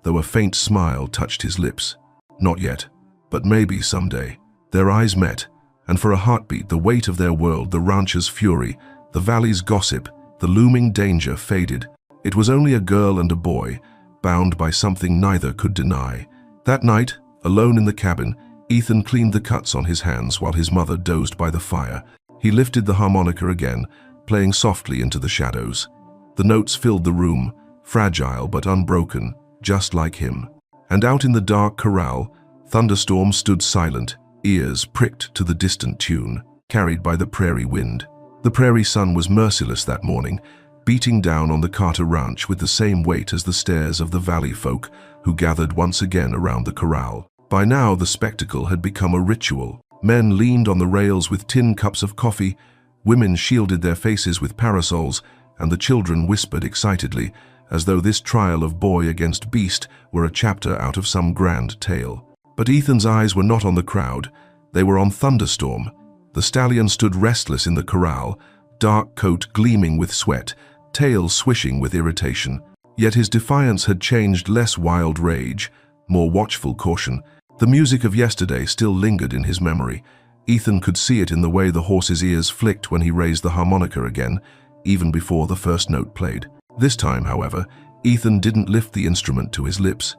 though a faint smile touched his lips. "Not yet, but maybe someday." Their eyes met, and for a heartbeat the weight of their world, the rancher's fury, the valley's gossip, the looming danger faded. It was only a girl and a boy, bound by something neither could deny. That night, alone in the cabin, Ethan cleaned the cuts on his hands while his mother dozed by the fire. He lifted the harmonica again, playing softly into the shadows. The notes filled the room, fragile but unbroken, just like him. And out in the dark corral, Thunderstorm stood silent, ears pricked to the distant tune, carried by the prairie wind. The prairie sun was merciless that morning, beating down on the Carter ranch with the same weight as the stares of the valley folk who gathered once again around the corral. By now, the spectacle had become a ritual. Men leaned on the rails with tin cups of coffee, women shielded their faces with parasols, and the children whispered excitedly, as though this trial of boy against beast were a chapter out of some grand tale. But Ethan's eyes were not on the crowd. They were on Thunderstorm. The stallion stood restless in the corral, dark coat gleaming with sweat, tail swishing with irritation. Yet his defiance had changed, less wild rage, more watchful caution. The music of yesterday still lingered in his memory. Ethan could see it in the way the horse's ears flicked when he raised the harmonica again, even before the first note played. This time, however, Ethan didn't lift the instrument to his lips.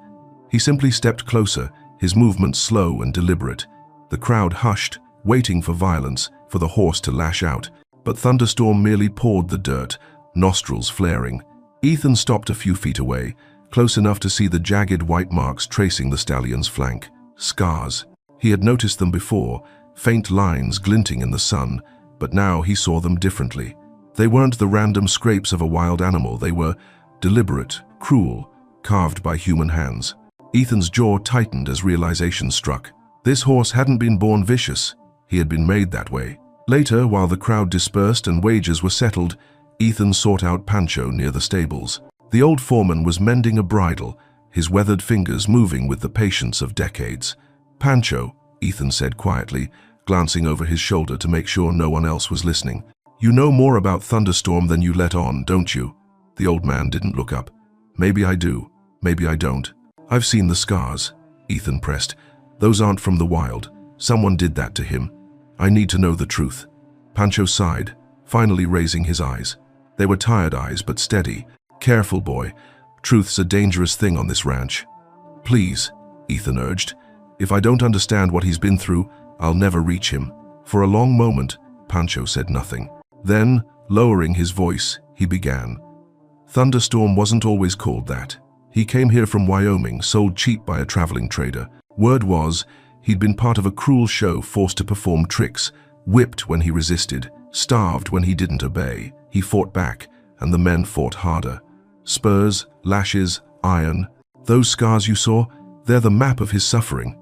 He simply stepped closer, his movements slow and deliberate. The crowd hushed, waiting for violence, for the horse to lash out. But Thunderstorm merely pawed the dirt, nostrils flaring. Ethan stopped a few feet away, close enough to see the jagged white marks tracing the stallion's flank. Scars. He had noticed them before, faint lines glinting in the sun, but now he saw them differently. They weren't the random scrapes of a wild animal, they were deliberate, cruel, carved by human hands. Ethan's jaw tightened as realization struck. This horse hadn't been born vicious, he had been made that way. Later, while the crowd dispersed and wagers were settled, Ethan sought out Pancho near the stables. The old foreman was mending a bridle, his weathered fingers moving with the patience of decades. "Pancho," Ethan said quietly, glancing over his shoulder to make sure no one else was listening. "You know more about Thunderstorm than you let on, don't you?" The old man didn't look up. "Maybe I do, maybe I don't. I've seen the scars," Ethan pressed. "Those aren't from the wild. Someone did that to him. I need to know the truth." Pancho sighed, finally raising his eyes. They were tired eyes, but steady. "Careful, boy. Truth's a dangerous thing on this ranch." "Please," Ethan urged. "If I don't understand what he's been through, I'll never reach him." For a long moment, Pancho said nothing. Then, lowering his voice, he began. "Thunderstorm wasn't always called that. He came here from Wyoming, sold cheap by a traveling trader. Word was, he'd been part of a cruel show, forced to perform tricks, whipped when he resisted, starved when he didn't obey. He fought back, and the men fought harder. Spurs, lashes, iron. Those scars you saw, they're the map of his suffering."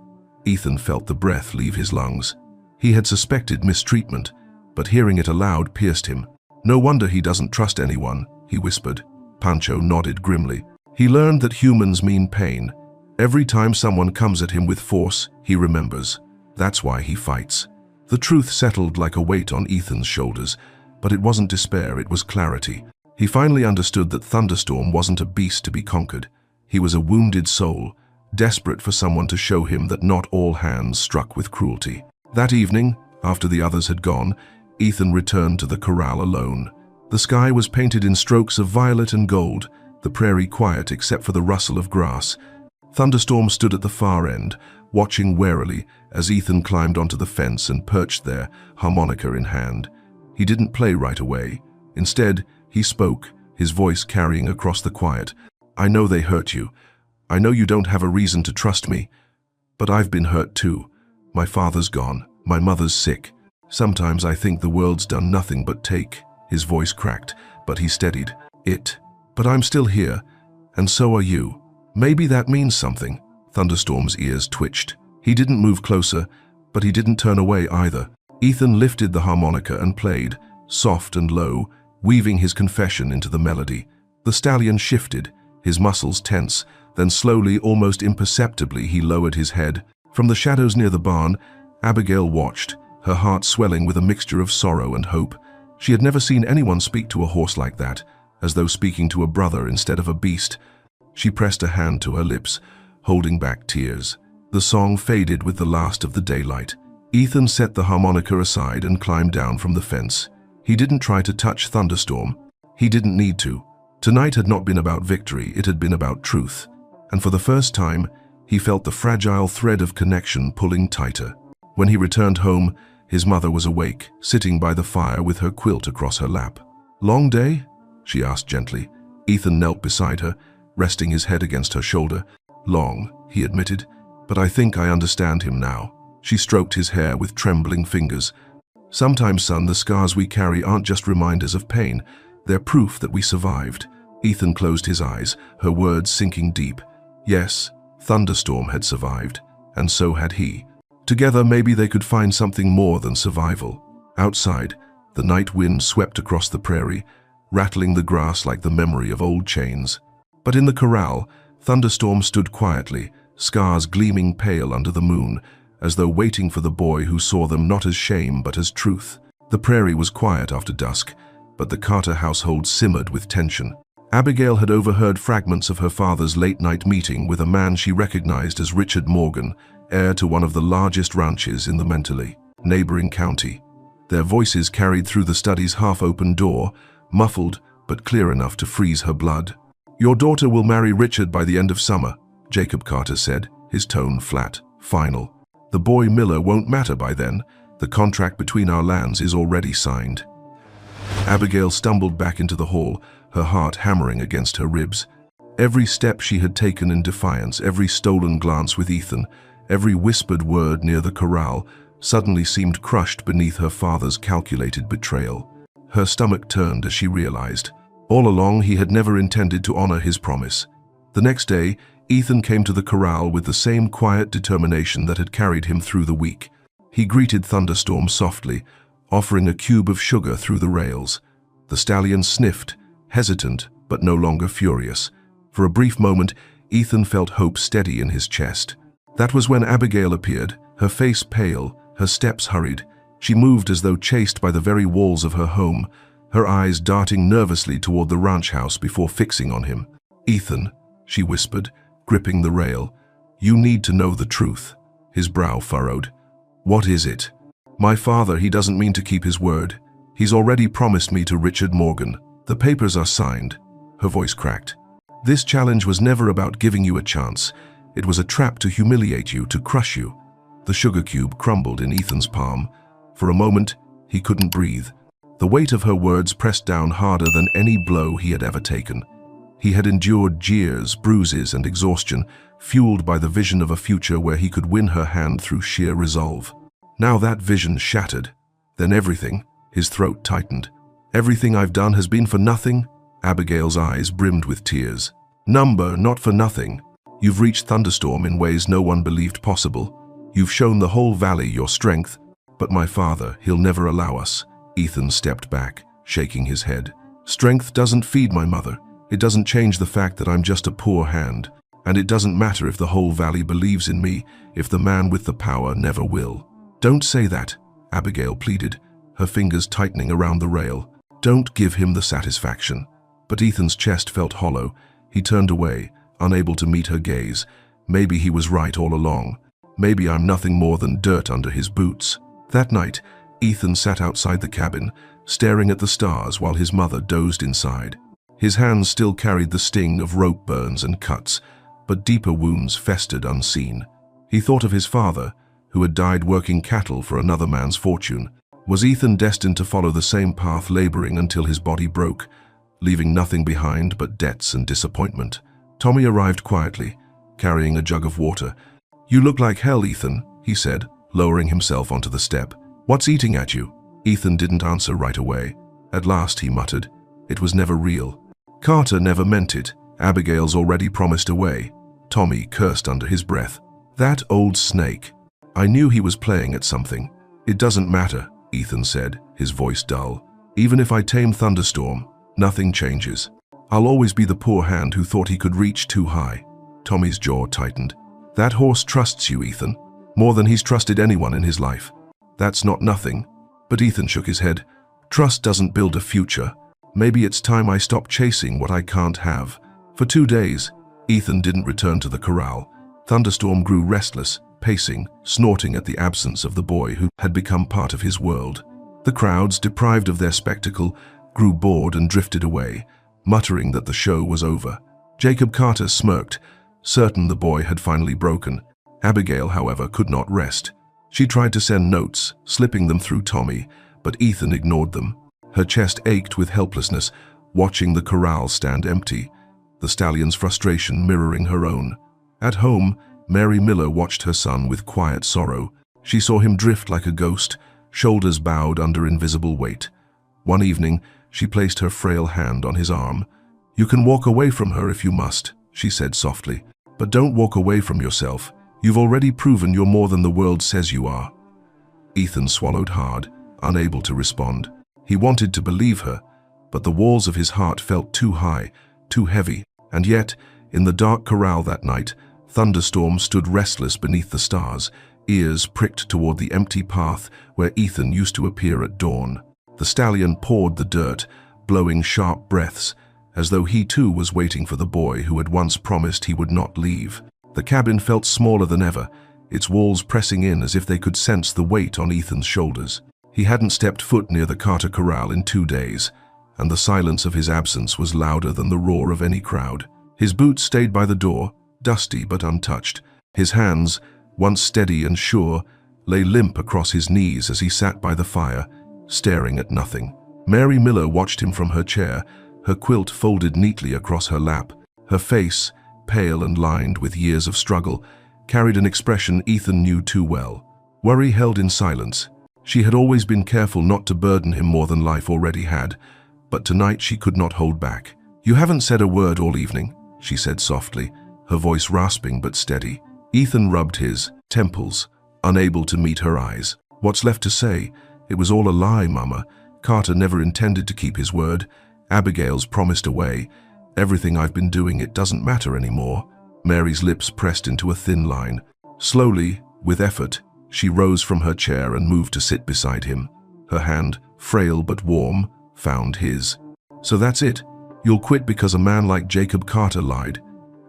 Ethan felt the breath leave his lungs. He had suspected mistreatment, but hearing it aloud pierced him. "No wonder he doesn't trust anyone," he whispered. Pancho nodded grimly. "He learned that humans mean pain. Every time someone comes at him with force, he remembers. That's why he fights." The truth settled like a weight on Ethan's shoulders, but it wasn't despair, it was clarity. He finally understood that Thunderstorm wasn't a beast to be conquered. He was a wounded soul, desperate for someone to show him that not all hands struck with cruelty. That evening, after the others had gone, Ethan returned to the corral alone. The sky was painted in strokes of violet and gold, the prairie quiet except for the rustle of grass. Thunderstorm stood at the far end, watching warily as Ethan climbed onto the fence and perched there, harmonica in hand. He didn't play right away. Instead, he spoke, his voice carrying across the quiet. "I know they hurt you. I know you don't have a reason to trust me. But I've been hurt too. My father's gone. My mother's sick. Sometimes I think the world's done nothing but take." His voice cracked, but he steadied. But I'm still here, and so are you. Maybe that means something." Thunderstorm's ears twitched. He didn't move closer, but he didn't turn away either. Ethan lifted the harmonica and played, soft and low, weaving his confession into the melody. The stallion shifted, his muscles tense, then slowly, almost imperceptibly, he lowered his head. From the shadows near the barn, Abigail watched, her heart swelling with a mixture of sorrow and hope. She had never seen anyone speak to a horse like that, as though speaking to a brother instead of a beast. She pressed a hand to her lips, holding back tears. The song faded with the last of the daylight. Ethan set the harmonica aside and climbed down from the fence. He didn't try to touch Thunderstorm. He didn't need to. Tonight had not been about victory, it had been about truth. And for the first time, he felt the fragile thread of connection pulling tighter. When he returned home, his mother was awake, sitting by the fire with her quilt across her lap. "Long day?" she asked gently. Ethan knelt beside her, resting his head against her shoulder. "Long," he admitted, "but I think I understand him now." She stroked his hair with trembling fingers. "Sometimes, son, the scars we carry aren't just reminders of pain. They're proof that we survived." Ethan closed his eyes, her words sinking deep. Yes, Thunderstorm had survived, and so had he. Together, maybe they could find something more than survival. Outside, the night wind swept across the prairie, rattling the grass like the memory of old chains. But in the corral, Thunderstorm stood quietly, scars gleaming pale under the moon, as though waiting for the boy who saw them not as shame but as truth. The prairie was quiet after dusk, but the Carter household simmered with tension. Abigail had overheard fragments of her father's late-night meeting with a man she recognized as Richard Morgan, heir to one of the largest ranches in the Mentally, neighboring county. Their voices carried through the study's half-open door, muffled but clear enough to freeze her blood. "Your daughter will marry Richard by the end of summer," Jacob Carter said, his tone flat, final. "The boy Miller won't matter by then. The contract between our lands is already signed." Abigail stumbled back into the hall, her heart hammering against her ribs. Every step she had taken in defiance, every stolen glance with Ethan, every whispered word near the corral, suddenly seemed crushed beneath her father's calculated betrayal. Her stomach turned as she realized. All along, he had never intended to honor his promise. The next day, Ethan came to the corral with the same quiet determination that had carried him through the week. He greeted Thunderstorm softly, offering a cube of sugar through the rails. The stallion sniffed, hesitant but no longer furious. For a brief moment, Ethan felt hope steady in his chest. That was when Abigail appeared, her face pale, her steps hurried. She moved as though chased by the very walls of her home, her eyes darting nervously toward the ranch house before fixing on him. "Ethan," she whispered, gripping the rail, "you need to know the truth." His brow furrowed. "What is it?" "My father, he doesn't mean to keep his word. He's already promised me to Richard Morgan. The papers are signed." Her voice cracked. "This challenge was never about giving you a chance. It was a trap to humiliate you, to crush you." The sugar cube crumbled in Ethan's palm. For a moment, he couldn't breathe. The weight of her words pressed down harder than any blow he had ever taken. He had endured jeers, bruises, and exhaustion, fueled by the vision of a future where he could win her hand through sheer resolve. Now that vision shattered. Then everything, his throat tightened. "Everything I've done has been for nothing?" Abigail's eyes brimmed with tears. "Number, not for nothing. You've reached Thunderstorm in ways no one believed possible. You've shown the whole valley your strength. But my father, he'll never allow us." Ethan stepped back, shaking his head. "Strength doesn't feed my mother. It doesn't change the fact that I'm just a poor hand. And it doesn't matter if the whole valley believes in me, if the man with the power never will." "Don't say that," Abigail pleaded, her fingers tightening around the rail. "Don't give him the satisfaction." But Ethan's chest felt hollow. He turned away, unable to meet her gaze. Maybe he was right all along. Maybe I'm nothing more than dirt under his boots. That night, Ethan sat outside the cabin, staring at the stars while his mother dozed inside. His hands still carried the sting of rope burns and cuts, but deeper wounds festered unseen. He thought of his father, who had died working cattle for another man's fortune. Was Ethan destined to follow the same path, laboring until his body broke, leaving nothing behind but debts and disappointment? Tommy arrived quietly, carrying a jug of water. "You look like hell, Ethan," he said, lowering himself onto the step. "What's eating at you?" Ethan didn't answer right away. At last he muttered, "It was never real. Carter never meant it. Abigail's already promised away." Tommy cursed under his breath. "That old snake. I knew he was playing at something." "It doesn't matter," Ethan said, his voice dull. "Even if I tame Thunderstorm, nothing changes. I'll always be the poor hand who thought he could reach too high." Tommy's jaw tightened. "That horse trusts you, Ethan, more than he's trusted anyone in his life. That's not nothing." But Ethan shook his head. "Trust doesn't build a future. Maybe it's time I stop chasing what I can't have." For 2 days, Ethan didn't return to the corral. Thunderstorm grew restless, pacing, snorting at the absence of the boy who had become part of his world. The crowds, deprived of their spectacle, grew bored and drifted away, muttering that the show was over. Jacob Carter smirked, certain the boy had finally broken. Abigail, however, could not rest. She tried to send notes, slipping them through Tommy, but Ethan ignored them. Her chest ached with helplessness, watching the corral stand empty, the stallion's frustration mirroring her own. At home, Mary Miller watched her son with quiet sorrow. She saw him drift like a ghost, shoulders bowed under invisible weight. One evening, she placed her frail hand on his arm. "You can walk away from her if you must," she said softly, "but don't walk away from yourself. You've already proven you're more than the world says you are." Ethan swallowed hard, unable to respond. He wanted to believe her, but the walls of his heart felt too high, too heavy, and yet, in the dark corral that night, Thunderstorm stood restless beneath the stars, ears pricked toward the empty path where Ethan used to appear at dawn. The stallion pawed the dirt, blowing sharp breaths, as though he too was waiting for the boy who had once promised he would not leave. The cabin felt smaller than ever, its walls pressing in as if they could sense the weight on Ethan's shoulders. He hadn't stepped foot near the Carter corral in 2 days, and the silence of his absence was louder than the roar of any crowd. His boots stayed by the door, dusty but untouched. His hands, once steady and sure, lay limp across his knees as he sat by the fire, staring at nothing. Mary Miller watched him from her chair, her quilt folded neatly across her lap, Her face, pale and lined with years of struggle, carried an expression Ethan knew too well. Worry held in silence. She had always been careful not to burden him more than life already had, but tonight she could not hold back. "You haven't said a word all evening," she said softly, her voice rasping but steady. Ethan rubbed his temples, unable to meet her eyes. "What's left to say? It was all a lie, Mama. Carter never intended to keep his word. Abigail's promised away. Everything I've been doing, it doesn't matter anymore." Mary's lips pressed into a thin line. Slowly, with effort, she rose from her chair and moved to sit beside him. Her hand, frail but warm, found his. "So that's it? You'll quit because a man like Jacob Carter lied?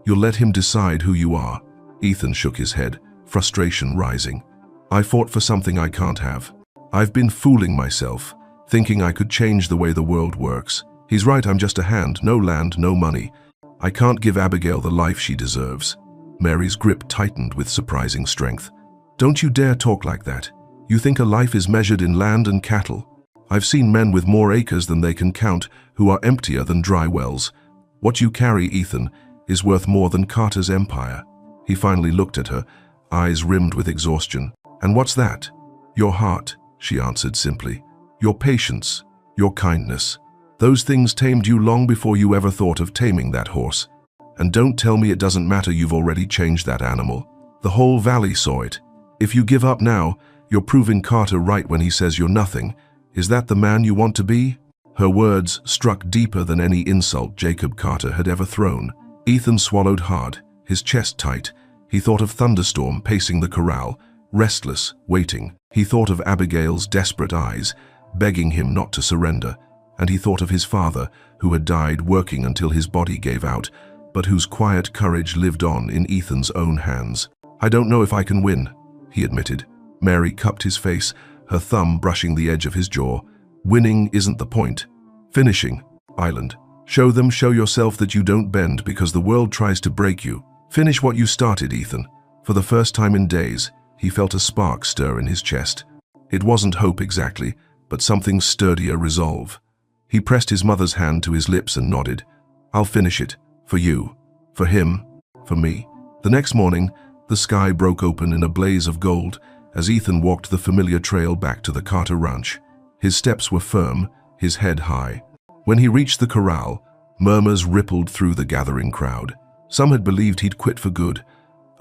You'll let him decide who you are?" Ethan shook his head, frustration rising. "I fought for something I can't have. I've been fooling myself, thinking I could change the way the world works. He's right, I'm just a hand, no land, no money. I can't give Abigail the life she deserves." Mary's grip tightened with surprising strength. "Don't you dare talk like that. You think a life is measured in land and cattle. I've seen men with more acres than they can count who are emptier than dry wells. What you carry, Ethan, is worth more than Carter's empire." He finally looked at her, eyes rimmed with exhaustion. "And what's that?" "Your heart," she answered simply. "Your patience, your kindness. Those things tamed you long before you ever thought of taming that horse. And don't tell me it doesn't matter, you've already changed that animal. The whole valley saw it. If you give up now, you're proving Carter right when he says you're nothing. Is that the man you want to be?" Her words struck deeper than any insult Jacob Carter had ever thrown. Ethan swallowed hard, his chest tight. He thought of Thunderstorm pacing the corral, restless, waiting. He thought of Abigail's desperate eyes, begging him not to surrender. And he thought of his father, who had died working until his body gave out, but whose quiet courage lived on in Ethan's own hands. "I don't know if I can win," he admitted. Mary cupped his face, her thumb brushing the edge of his jaw. "Winning isn't the point. Finishing, Island. Show yourself that you don't bend because the world tries to break you. Finish what you started, Ethan." For the first time in days, he felt a spark stir in his chest. It wasn't hope exactly, but something sturdier resolve. He pressed his mother's hand to his lips and nodded. "I'll finish it. For you. For him. For me." The next morning, the sky broke open in a blaze of gold as Ethan walked the familiar trail back to the Carter ranch. His steps were firm, his head high. When he reached the corral, murmurs rippled through the gathering crowd. Some had believed he'd quit for good.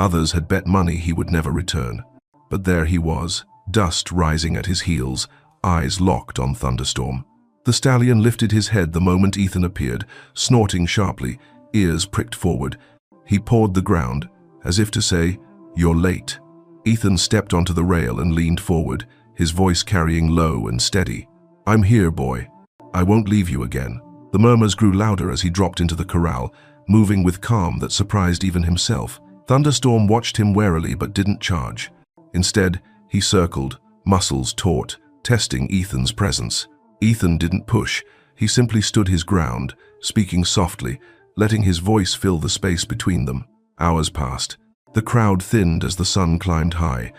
Others had bet money he would never return. But there he was, dust rising at his heels, eyes locked on Thunderstorm. The stallion lifted his head the moment Ethan appeared, snorting sharply, ears pricked forward. He pawed the ground, as if to say, "You're late." Ethan stepped onto the rail and leaned forward, his voice carrying low and steady. "I'm here, boy. I won't leave you again." The murmurs grew louder as he dropped into the corral, moving with calm that surprised even himself. Thunderstorm watched him warily but didn't charge. Instead, he circled, muscles taut, testing Ethan's presence. Ethan didn't push. He simply stood his ground, speaking softly, letting his voice fill the space between them. Hours passed. The crowd thinned as the sun climbed high,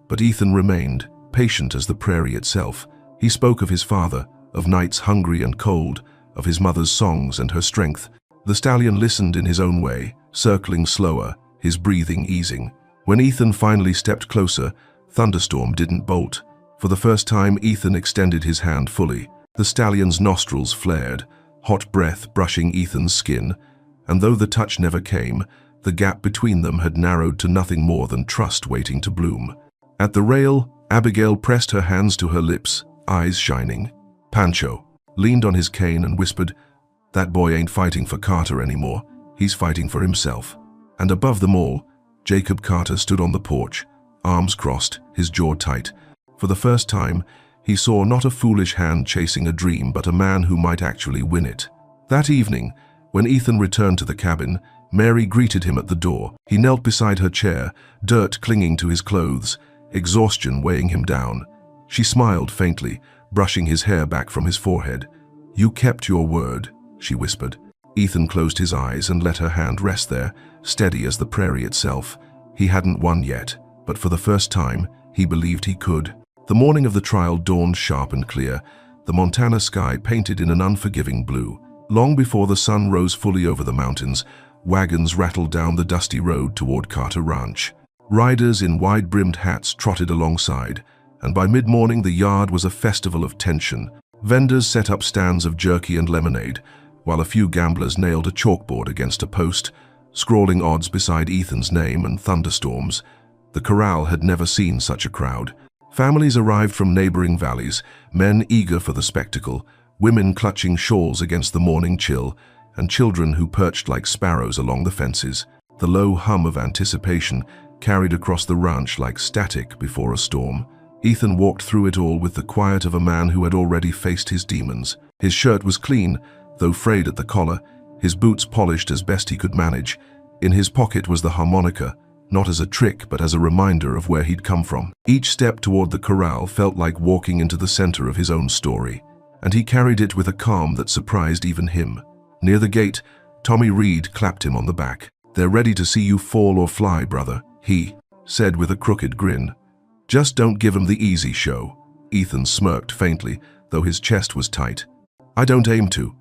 but Ethan remained, patient as the prairie itself. He spoke of his father, of nights hungry and cold, of his mother's songs and her strength. The stallion listened in his own way, circling slower, his breathing easing. When Ethan finally stepped closer, Thunderstorm didn't bolt. For the first time, Ethan extended his hand fully. The stallion's nostrils flared, hot breath brushing Ethan's skin, and though the touch never came, the gap between them had narrowed to nothing more than trust waiting to bloom. At the rail, Abigail pressed her hands to her lips, eyes shining. Pancho leaned on his cane and whispered, "That boy ain't fighting for Carter anymore. He's fighting for himself." And above them all, Jacob Carter stood on the porch, arms crossed, his jaw tight. For the first time, he saw not a foolish hand chasing a dream, but a man who might actually win it. That evening, when Ethan returned to the cabin, Mary greeted him at the door. He knelt beside her chair, dirt clinging to his clothes, exhaustion weighing him down. She smiled faintly, brushing his hair back from his forehead. "You kept your word," she whispered. Ethan closed his eyes and let her hand rest there, steady as the prairie itself. He hadn't won yet, but for the first time, he believed he could. The morning of the trial dawned sharp and clear, the Montana sky painted in an unforgiving blue. Long before the sun rose fully over the mountains, wagons rattled down the dusty road toward Carter Ranch. Riders in wide-brimmed hats trotted alongside, and by mid-morning the yard was a festival of tension. Vendors set up stands of jerky and lemonade, while a few gamblers nailed a chalkboard against a post, scrawling odds beside Ethan's name and thunderstorms. The corral had never seen such a crowd. Families arrived from neighboring valleys, men eager for the spectacle, women clutching shawls against the morning chill, and children who perched like sparrows along the fences. The low hum of anticipation carried across the ranch like static before a storm. Ethan walked through it all with the quiet of a man who had already faced his demons. His shirt was clean, though frayed at the collar, his boots polished as best he could manage. In his pocket was the harmonica, not as a trick but as a reminder of where he'd come from. Each step toward the corral felt like walking into the center of his own story, and he carried it with a calm that surprised even him. Near the gate, Tommy Reed clapped him on the back. "They're ready to see you fall or fly, brother," he said with a crooked grin. "Just don't give 'em the easy show." Ethan smirked faintly, though his chest was tight. "I don't aim to."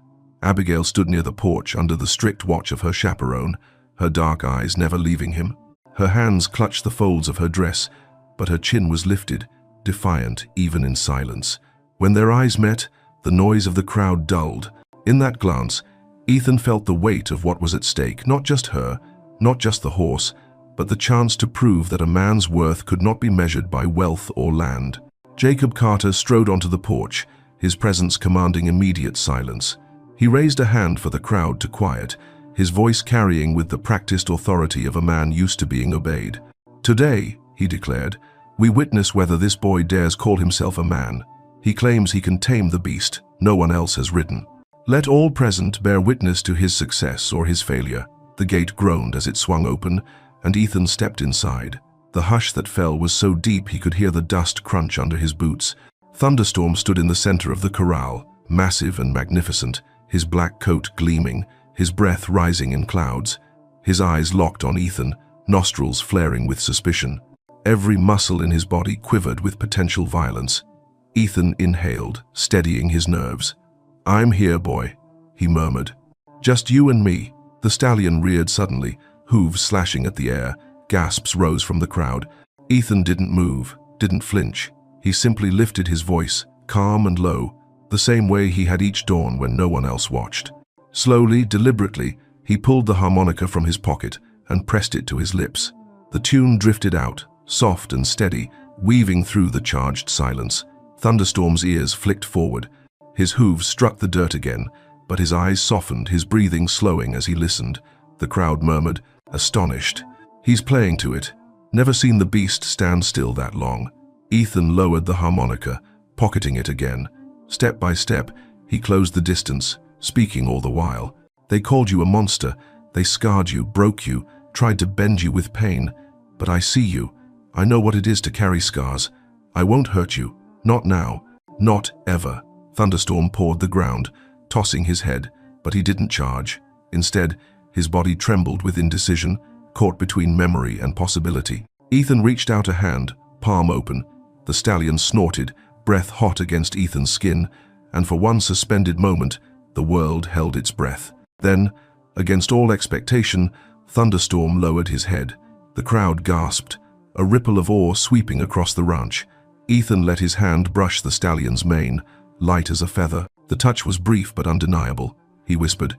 Abigail stood near the porch under the strict watch of her chaperone, her dark eyes never leaving him. Her hands clutched the folds of her dress, but her chin was lifted, defiant even in silence. When their eyes met, the noise of the crowd dulled. In that glance, Ethan felt the weight of what was at stake, not just her, not just the horse, but the chance to prove that a man's worth could not be measured by wealth or land. Jacob Carter strode onto the porch, his presence commanding immediate silence. He raised a hand for the crowd to quiet, his voice carrying with the practiced authority of a man used to being obeyed. "Today," he declared, "we witness whether this boy dares call himself a man. He claims he can tame the beast no one else has ridden. Let all present bear witness to his success or his failure." The gate groaned as it swung open, and Ethan stepped inside. The hush that fell was so deep he could hear the dust crunch under his boots. Thunderstorm stood in the center of the corral, massive and magnificent, his black coat gleaming, his breath rising in clouds. His eyes locked on Ethan, nostrils flaring with suspicion. Every muscle in his body quivered with potential violence. Ethan inhaled, steadying his nerves. "I'm here, boy," he murmured. "Just you and me." The stallion reared suddenly, hooves slashing at the air. Gasps rose from the crowd. Ethan didn't move, didn't flinch. He simply lifted his voice, calm and low, the same way he had each dawn when no one else watched. Slowly, deliberately, he pulled the harmonica from his pocket and pressed it to his lips. The tune drifted out, soft and steady, weaving through the charged silence. Thunderstorm's ears flicked forward. His hooves struck the dirt again, but his eyes softened, his breathing slowing as he listened. The crowd murmured, astonished. "He's playing to it. Never seen the beast stand still that long." Ethan lowered the harmonica, pocketing it again. Step by step, he closed the distance, speaking all the while. "They called you a monster. They scarred you, broke you, tried to bend you with pain. But I see you. I know what it is to carry scars. I won't hurt you. Not now. Not ever." Thunderstorm pawed the ground, tossing his head, but he didn't charge. Instead, his body trembled with indecision, caught between memory and possibility. Ethan reached out a hand, palm open. The stallion snorted, breath hot against Ethan's skin, and for one suspended moment, the world held its breath. Then, against all expectation, Thunderstorm lowered his head. The crowd gasped, a ripple of awe sweeping across the ranch. Ethan let his hand brush the stallion's mane, light as a feather. The touch was brief but undeniable. He whispered,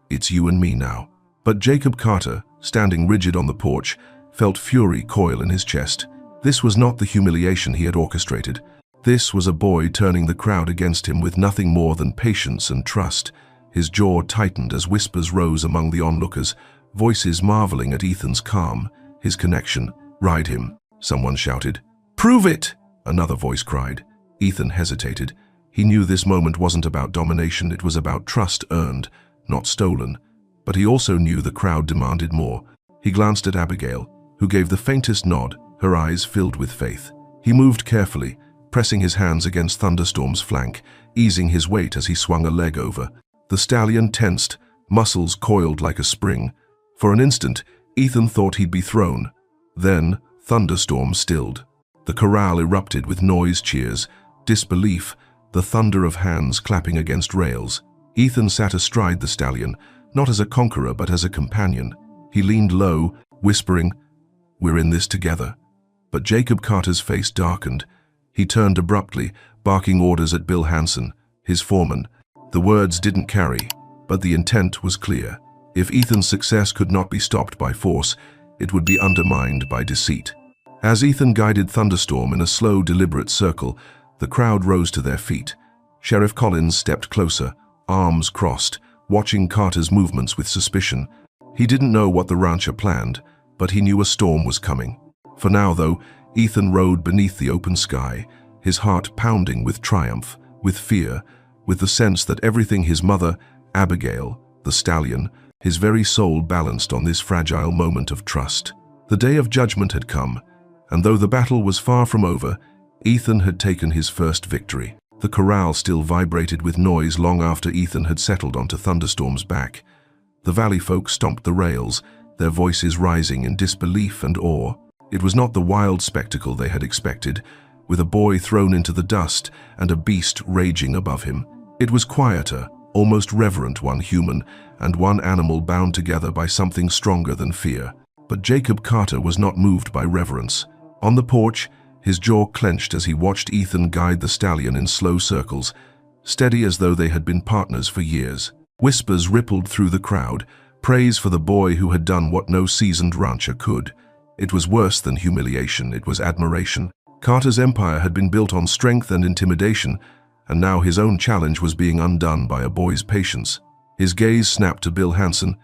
"It's you and me now." But Jacob Carter, standing rigid on the porch, felt fury coil in his chest. This was not the humiliation he had orchestrated. This was a boy turning the crowd against him with nothing more than patience and trust. His jaw tightened as whispers rose among the onlookers, voices marveling at Ethan's calm, his connection. "Ride him," someone shouted. "Prove it!" another voice cried. Ethan hesitated. He knew this moment wasn't about domination, it was about trust earned, not stolen. But he also knew the crowd demanded more. He glanced at Abigail, who gave the faintest nod, her eyes filled with faith. He moved carefully, pressing his hands against Thunderstorm's flank, easing his weight as he swung a leg over. The stallion tensed, muscles coiled like a spring. For an instant, Ethan thought he'd be thrown. Then, Thunderstorm stilled. The corral erupted with noise, cheers, disbelief, the thunder of hands clapping against rails. Ethan sat astride the stallion, not as a conqueror but as a companion. He leaned low, whispering, "We're in this together." But Jacob Carter's face darkened. He turned abruptly, barking orders at Bill Hansen, his foreman. The words didn't carry, but the intent was clear. If Ethan's success could not be stopped by force, it would be undermined by deceit. As Ethan guided Thunderstorm in a slow, deliberate circle, the crowd rose to their feet. Sheriff Collins stepped closer, arms crossed, watching Carter's movements with suspicion. He didn't know what the rancher planned, but he knew a storm was coming. For now, though, Ethan rode beneath the open sky, his heart pounding with triumph, with fear, with the sense that everything his mother, Abigail, the stallion, his very soul balanced on this fragile moment of trust. The day of judgment had come, and though the battle was far from over, Ethan had taken his first victory. The corral still vibrated with noise long after Ethan had settled onto Thunderstorm's back. The valley folk stomped the rails, their voices rising in disbelief and awe. It was not the wild spectacle they had expected, with a boy thrown into the dust and a beast raging above him. It was quieter, almost reverent, one human and one animal bound together by something stronger than fear. But Jacob Carter was not moved by reverence. On the porch, his jaw clenched as he watched Ethan guide the stallion in slow circles, steady as though they had been partners for years. Whispers rippled through the crowd, praise for the boy who had done what no seasoned rancher could. It was worse than humiliation, it was admiration. Carter's empire had been built on strength and intimidation, and now his own challenge was being undone by a boy's patience. His gaze snapped to Bill Hansen.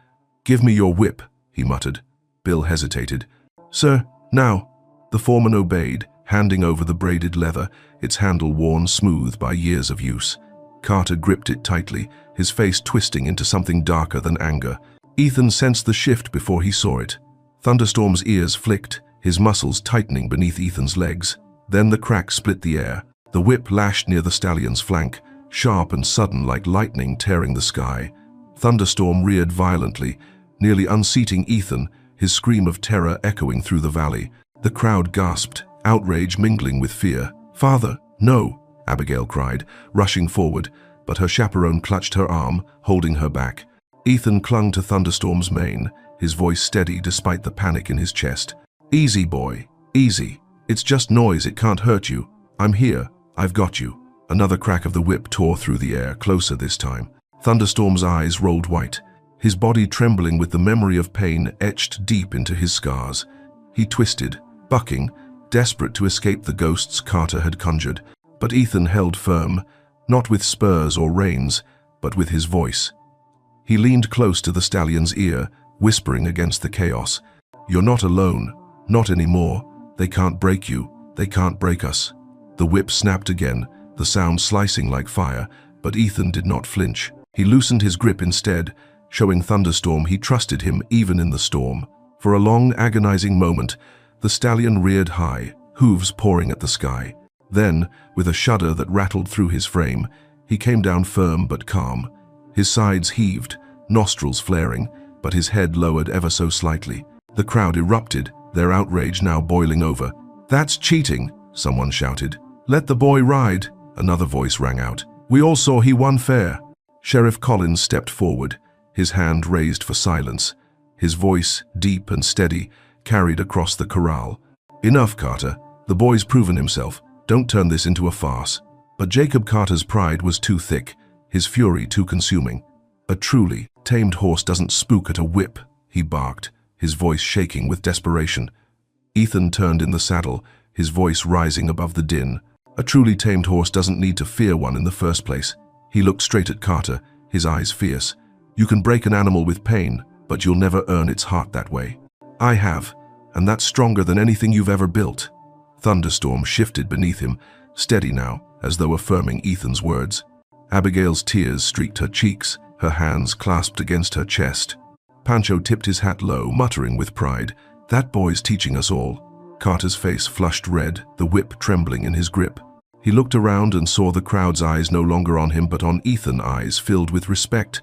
"Give me your whip," he muttered. Bill hesitated. "Sir, now." The foreman obeyed, handing over the braided leather, its handle worn smooth by years of use. Carter gripped it tightly, his face twisting into something darker than anger. Ethan sensed the shift before he saw it. Thunderstorm's ears flicked, his muscles tightening beneath Ethan's legs. Then the crack split the air. The whip lashed near the stallion's flank, sharp and sudden like lightning tearing the sky. Thunderstorm reared violently, nearly unseating Ethan, his scream of terror echoing through the valley. The crowd gasped, outrage mingling with fear. "Father, no!" Abigail cried, rushing forward, but her chaperone clutched her arm, holding her back. Ethan clung to Thunderstorm's mane, his voice steady despite the panic in his chest. "Easy, boy, easy. It's just noise, it can't hurt you. I'm here, I've got you." Another crack of the whip tore through the air, closer this time. Thunderstorm's eyes rolled white, his body trembling with the memory of pain etched deep into his scars. He twisted, bucking, desperate to escape the ghosts Carter had conjured. But Ethan held firm, not with spurs or reins, but with his voice. He leaned close to the stallion's ear, whispering against the chaos. "You're not alone, not anymore. They can't break you, they can't break us." The whip snapped again, the sound slicing like fire, but Ethan did not flinch. He loosened his grip instead, showing Thunderstorm he trusted him even in the storm. For a long, agonizing moment, the stallion reared high, hooves pouring at the sky. Then, with a shudder that rattled through his frame, he came down firm but calm. His sides heaved, nostrils flaring, but his head lowered ever so slightly. The crowd erupted, their outrage now boiling over. "That's cheating," someone shouted. "Let the boy ride," another voice rang out. "We all saw he won fair." Sheriff Collins stepped forward, his hand raised for silence. His voice, deep and steady, carried across the corral. "Enough, Carter. The boy's proven himself. Don't turn this into a farce." But Jacob Carter's pride was too thick, his fury too consuming. "A truly tamed horse doesn't spook at a whip," he barked, his voice shaking with desperation. Ethan turned in the saddle, his voice rising above the din. "A truly tamed horse doesn't need to fear one in the first place." He looked straight at Carter, his eyes fierce. "You can break an animal with pain, but you'll never earn its heart that way. I have, and that's stronger than anything you've ever built." Thunderstorm shifted beneath him, steady now, as though affirming Ethan's words. Abigail's tears streaked her cheeks, her hands clasped against her chest. Pancho tipped his hat low, muttering with pride, "That boy's teaching us all." Carter's face flushed red, the whip trembling in his grip. He looked around and saw the crowd's eyes no longer on him but on Ethan, eyes filled with respect,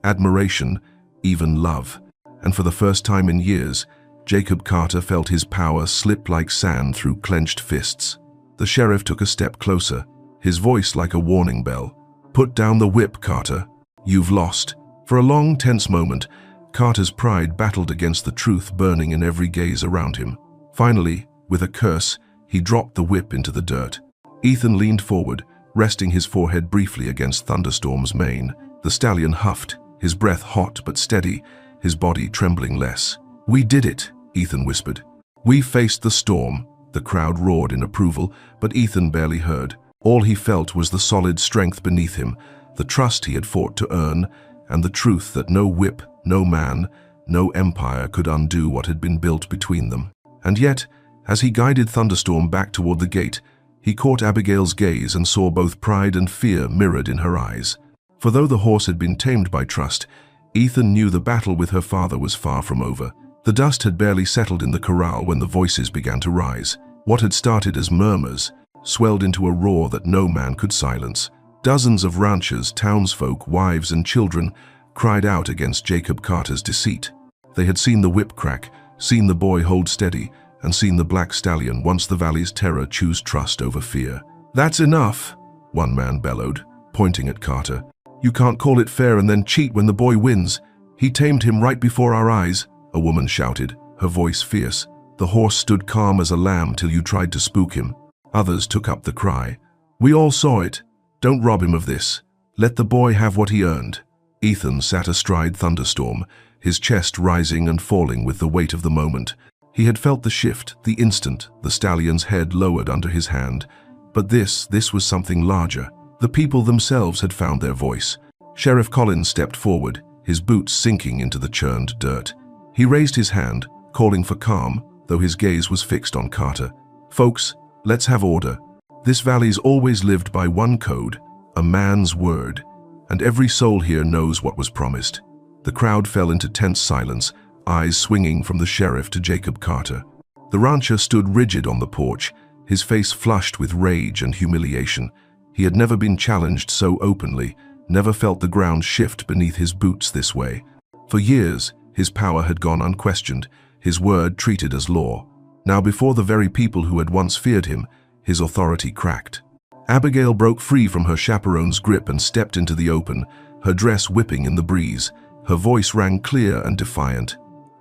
admiration, even love. And for the first time in years, Jacob Carter felt his power slip like sand through clenched fists. The sheriff took a step closer, his voice like a warning bell. "Put down the whip, Carter. You've lost. For a long, tense moment, Carter's pride battled against the truth burning in every gaze around him. Finally, with a curse, he dropped the whip into the dirt. Ethan leaned forward, resting his forehead briefly against Thunderstorm's mane. The stallion huffed, his breath hot but steady, his body trembling less. "We did it," Ethan whispered. "We faced the storm." The crowd roared in approval, but Ethan barely heard. All he felt was the solid strength beneath him, the trust he had fought to earn, and the truth that no whip, no man, no empire could undo what had been built between them. And yet, as he guided Thunderstorm back toward the gate, he caught Abigail's gaze and saw both pride and fear mirrored in her eyes. For though the horse had been tamed by trust, Ethan knew the battle with her father was far from over. The dust had barely settled in the corral when the voices began to rise. What had started as murmurs swelled into a roar that no man could silence. Dozens of ranchers, townsfolk, wives and children cried out against Jacob Carter's deceit. They had seen the whip crack, seen the boy hold steady, and seen the black stallion, once the valley's terror, choose trust over fear. "That's enough," one man bellowed, pointing at Carter. "You can't call it fair and then cheat when the boy wins. He tamed him right before our eyes," a woman shouted, her voice fierce. "The horse stood calm as a lamb till you tried to spook him." Others took up the cry. "We all saw it. Don't rob him of this. Let the boy have what he earned." Ethan sat astride Thunderstorm, his chest rising and falling with the weight of the moment. He had felt the shift, the instant, the stallion's head lowered under his hand. But this was something larger. The people themselves had found their voice. Sheriff Collins stepped forward, his boots sinking into the churned dirt. He raised his hand, calling for calm, though his gaze was fixed on Carter. "Folks, let's have order. This valley's always lived by one code, a man's word, and every soul here knows what was promised." The crowd fell into tense silence, eyes swinging from the sheriff to Jacob Carter. The rancher stood rigid on the porch, his face flushed with rage and humiliation. He had never been challenged so openly, never felt the ground shift beneath his boots this way. For years, his power had gone unquestioned, his word treated as law. Now, before the very people who had once feared him, his authority cracked. Abigail broke free from her chaperone's grip and stepped into the open, her dress whipping in the breeze. Her voice rang clear and defiant.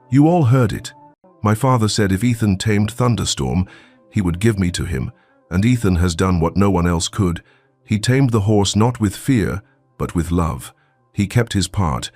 "You all heard it. My father said if Ethan tamed Thunderstorm, he would give me to him, and Ethan has done what no one else could. He tamed the horse not with fear, but with love. He kept his part.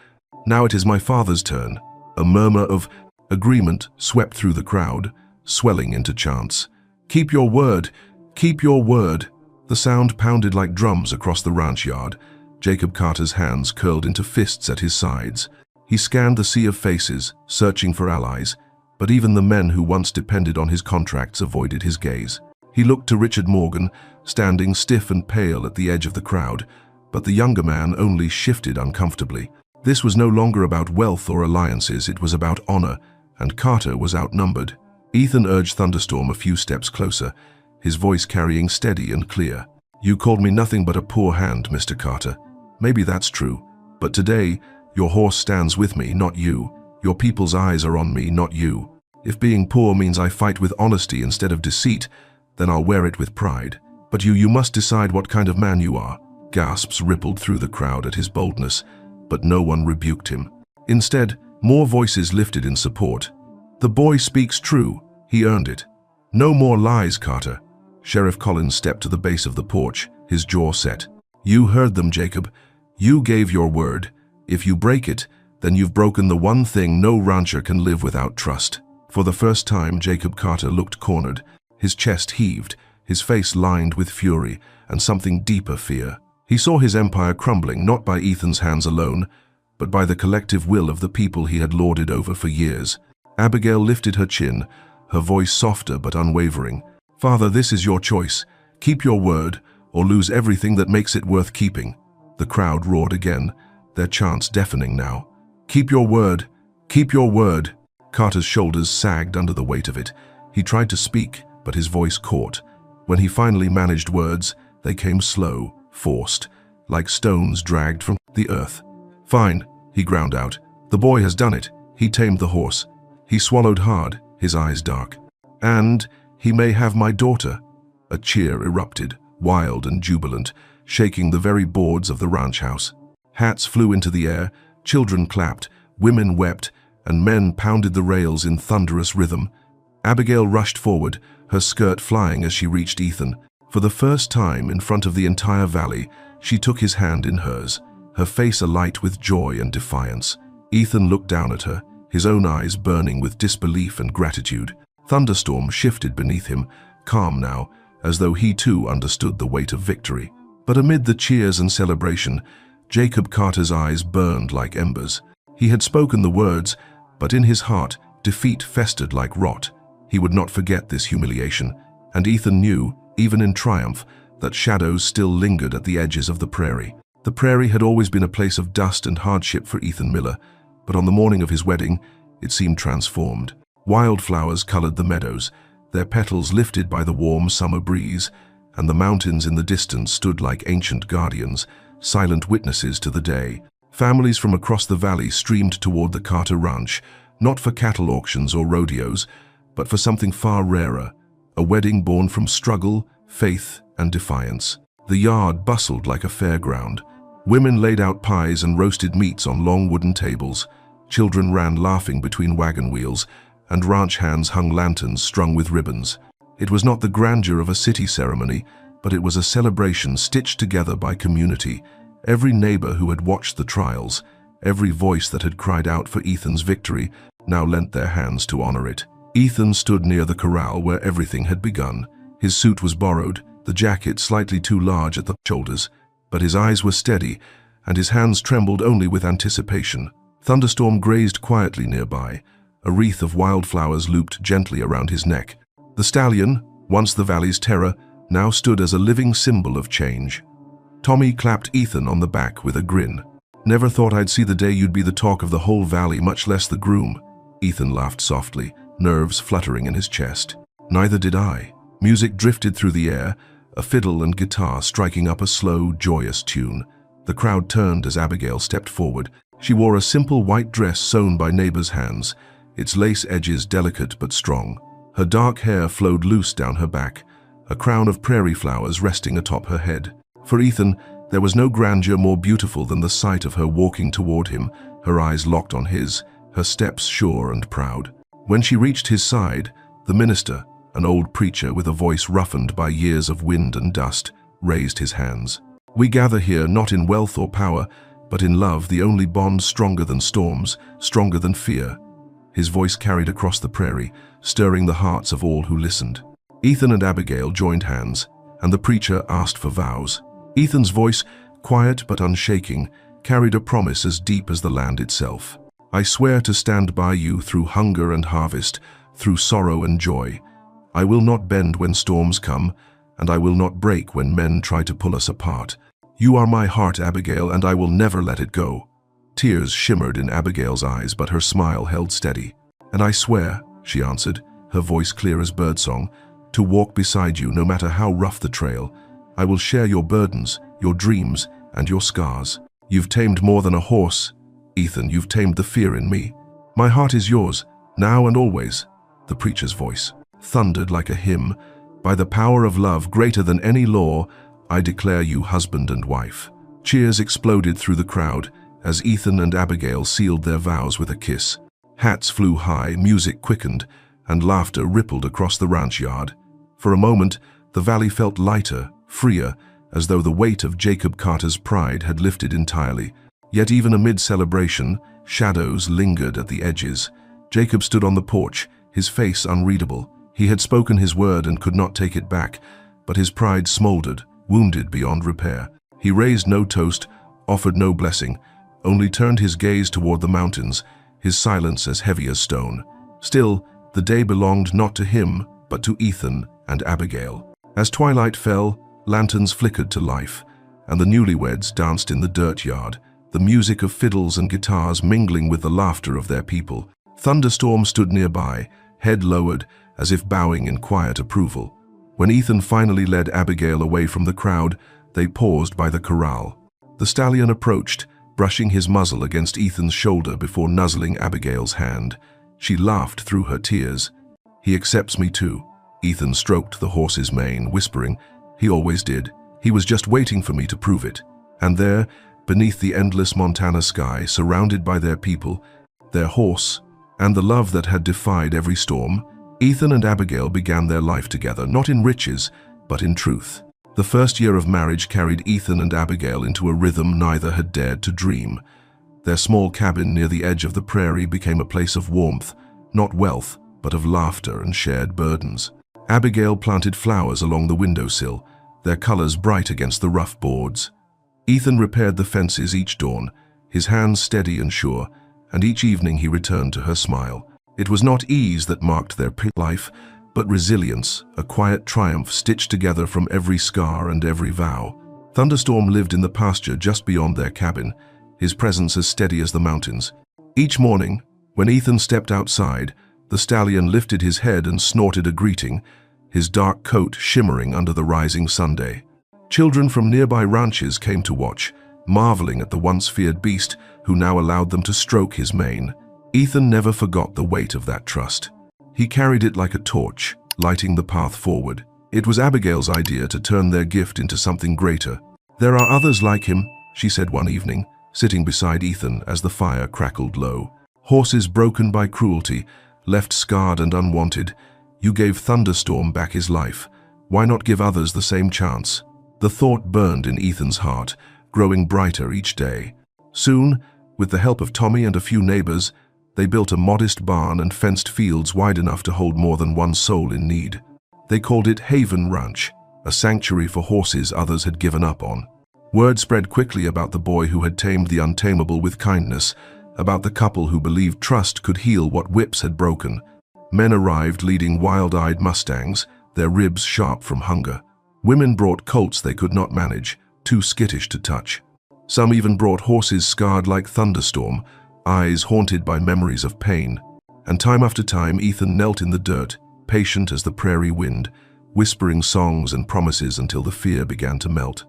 Now it is my father's turn." A murmur of agreement swept through the crowd, swelling into chants. "Keep your word! Keep your word!" The sound pounded like drums across the ranch yard. Jacob Carter's hands curled into fists at his sides. He scanned the sea of faces, searching for allies, but even the men who once depended on his contracts avoided his gaze. He looked to Richard Morgan, standing stiff and pale at the edge of the crowd, but the younger man only shifted uncomfortably. This was no longer about wealth or alliances, it was about honor, and Carter was outnumbered. Ethan urged Thunderstorm a few steps closer, his voice carrying steady and clear. "You called me nothing but a poor hand, Mr. Carter. Maybe that's true, but today, your horse stands with me, not you. Your people's eyes are on me, not you. If being poor means I fight with honesty instead of deceit, then I'll wear it with pride. But you must decide what kind of man you are." Gasps rippled through the crowd at his boldness, but no one rebuked him. Instead, more voices lifted in support. "The boy speaks true. He earned it. No more lies, Carter." Sheriff Collins stepped to the base of the porch, his jaw set. "You heard them, Jacob. You gave your word. If you break it, then you've broken the one thing no rancher can live without: trust." For the first time, Jacob Carter looked cornered. His chest heaved, his face lined with fury and something deeper fear. He saw his empire crumbling not by Ethan's hands alone, but by the collective will of the people he had lorded over for years. Abigail lifted her chin, her voice softer but unwavering. "Father, this is your choice. Keep your word, or lose everything that makes it worth keeping." The crowd roared again, their chants deafening now. "Keep your word! Keep your word!" Carter's shoulders sagged under the weight of it. He tried to speak, but his voice caught. When he finally managed words, they came slow, forced, like stones dragged from the earth. "Fine," he ground out. "The boy has done it. He tamed the horse." He swallowed hard, his eyes dark. "And he may have my daughter." A cheer erupted, wild and jubilant, shaking the very boards of the ranch house. Hats flew into the air, Children clapped, women wept, and men pounded the rails in thunderous rhythm. Abigail rushed forward, her skirt flying as she reached Ethan. For the first time in front of the entire valley, she took his hand in hers, her face alight with joy and defiance. Ethan looked down at her, his own eyes burning with disbelief and gratitude. Thunderstorm shifted beneath him, calm now, as though he too understood the weight of victory. But amid the cheers and celebration, Jacob Carter's eyes burned like embers. He had spoken the words, but in his heart, defeat festered like rot. He would not forget this humiliation, and Ethan knew, even in triumph, that shadows still lingered at the edges of the prairie. The prairie had always been a place of dust and hardship for Ethan Miller, but on the morning of his wedding, it seemed transformed. Wildflowers colored the meadows, their petals lifted by the warm summer breeze, and the mountains in the distance stood like ancient guardians, silent witnesses to the day. Families from across the valley streamed toward the Carter Ranch, not for cattle auctions or rodeos, but for something far rarer, a wedding born from struggle, faith, and defiance. The yard bustled like a fairground. Women laid out pies and roasted meats on long wooden tables. Children ran laughing between wagon wheels, and ranch hands hung lanterns strung with ribbons. It was not the grandeur of a city ceremony, but it was a celebration stitched together by community. Every neighbor who had watched the trials, every voice that had cried out for Ethan's victory, now lent their hands to honor it. Ethan stood near the corral where everything had begun. His suit was borrowed, the jacket slightly too large at the shoulders, but his eyes were steady, and his hands trembled only with anticipation. Thunderstorm grazed quietly nearby. A wreath of wildflowers looped gently around his neck. The stallion, once the valley's terror, now stood as a living symbol of change. Tommy clapped Ethan on the back with a grin. "Never thought I'd see the day you'd be the talk of the whole valley, much less the groom." Ethan laughed softly, nerves fluttering in his chest. "Neither did I." Music drifted through the air, a fiddle and guitar striking up a slow, joyous tune. The crowd turned as Abigail stepped forward. She wore a simple white dress sewn by neighbors' hands, its lace edges delicate but strong. Her dark hair flowed loose down her back, a crown of prairie flowers resting atop her head. For Ethan, there was no grandeur more beautiful than the sight of her walking toward him, her eyes locked on his, her steps sure and proud. When she reached his side, the minister, an old preacher with a voice roughened by years of wind and dust, raised his hands. "We gather here not in wealth or power, but in love, the only bond stronger than storms, stronger than fear." His voice carried across the prairie, stirring the hearts of all who listened. Ethan and Abigail joined hands, and the preacher asked for vows. Ethan's voice, quiet but unshaking, carried a promise as deep as the land itself. "I swear to stand by you through hunger and harvest, through sorrow and joy. I will not bend when storms come, and I will not break when men try to pull us apart. You are my heart, Abigail, and I will never let it go." Tears shimmered in Abigail's eyes, but her smile held steady. "And I swear," she answered, her voice clear as birdsong, "to walk beside you no matter how rough the trail. I will share your burdens, your dreams, and your scars. You've tamed more than a horse, Ethan, you've tamed the fear in me. My heart is yours, now and always." The preacher's voice thundered like a hymn. "By the power of love greater than any law, I declare you husband and wife." Cheers exploded through the crowd as Ethan and Abigail sealed their vows with a kiss. Hats flew high, music quickened, and laughter rippled across the ranch yard. For a moment, the valley felt lighter, freer, as though the weight of Jacob Carter's pride had lifted entirely. Yet even amid celebration, shadows lingered at the edges. Jacob stood on the porch, his face unreadable. He had spoken his word and could not take it back, but his pride smoldered, wounded beyond repair. He raised no toast, offered no blessing, only turned his gaze toward the mountains, his silence as heavy as stone. Still, the day belonged not to him, but to Ethan and Abigail. As twilight fell, lanterns flickered to life, and the newlyweds danced in the dirt yard, the music of fiddles and guitars mingling with the laughter of their people. Thunderstorm stood nearby, head lowered, as if bowing in quiet approval. When Ethan finally led Abigail away from the crowd, they paused by the corral. The stallion approached, brushing his muzzle against Ethan's shoulder before nuzzling Abigail's hand. She laughed through her tears. "He accepts me too." Ethan stroked the horse's mane, whispering, "He always did. He was just waiting for me to prove it." And there, beneath the endless Montana sky, surrounded by their people, their horse, and the love that had defied every storm, Ethan and Abigail began their life together, not in riches, but in truth. The first year of marriage carried Ethan and Abigail into a rhythm neither had dared to dream. Their small cabin near the edge of the prairie became a place of warmth, not wealth, but of laughter and shared burdens. Abigail planted flowers along the windowsill, their colors bright against the rough boards. Ethan repaired the fences each dawn, his hands steady and sure, and each evening he returned to her smile. It was not ease that marked their life, but resilience, a quiet triumph stitched together from every scar and every vow. Thunderstorm lived in the pasture just beyond their cabin, his presence as steady as the mountains. Each morning, when Ethan stepped outside, the stallion lifted his head and snorted a greeting, his dark coat shimmering under the rising sunday. Children from nearby ranches came to watch, marveling at the once feared beast who now allowed them to stroke his mane. Ethan never forgot the weight of that trust. He carried it like a torch, lighting the path forward. It was Abigail's idea to turn their gift into something greater. "There are others like him," she said one evening, sitting beside Ethan as the fire crackled low. "Horses broken by cruelty, left scarred and unwanted. You gave Thunderstorm back his life. Why not give others the same chance?" The thought burned in Ethan's heart, growing brighter each day. Soon, with the help of Tommy and a few neighbors, they built a modest barn and fenced fields wide enough to hold more than one soul in need. They called it Haven Ranch, a sanctuary for horses others had given up on. Word spread quickly about the boy who had tamed the untamable with kindness, about the couple who believed trust could heal what whips had broken. Men arrived leading wild-eyed Mustangs, their ribs sharp from hunger. Women brought colts they could not manage, too skittish to touch. Some even brought horses scarred like Thunderstorm, eyes haunted by memories of pain. And time after time, Ethan knelt in the dirt, patient as the prairie wind, whispering songs and promises until the fear began to melt.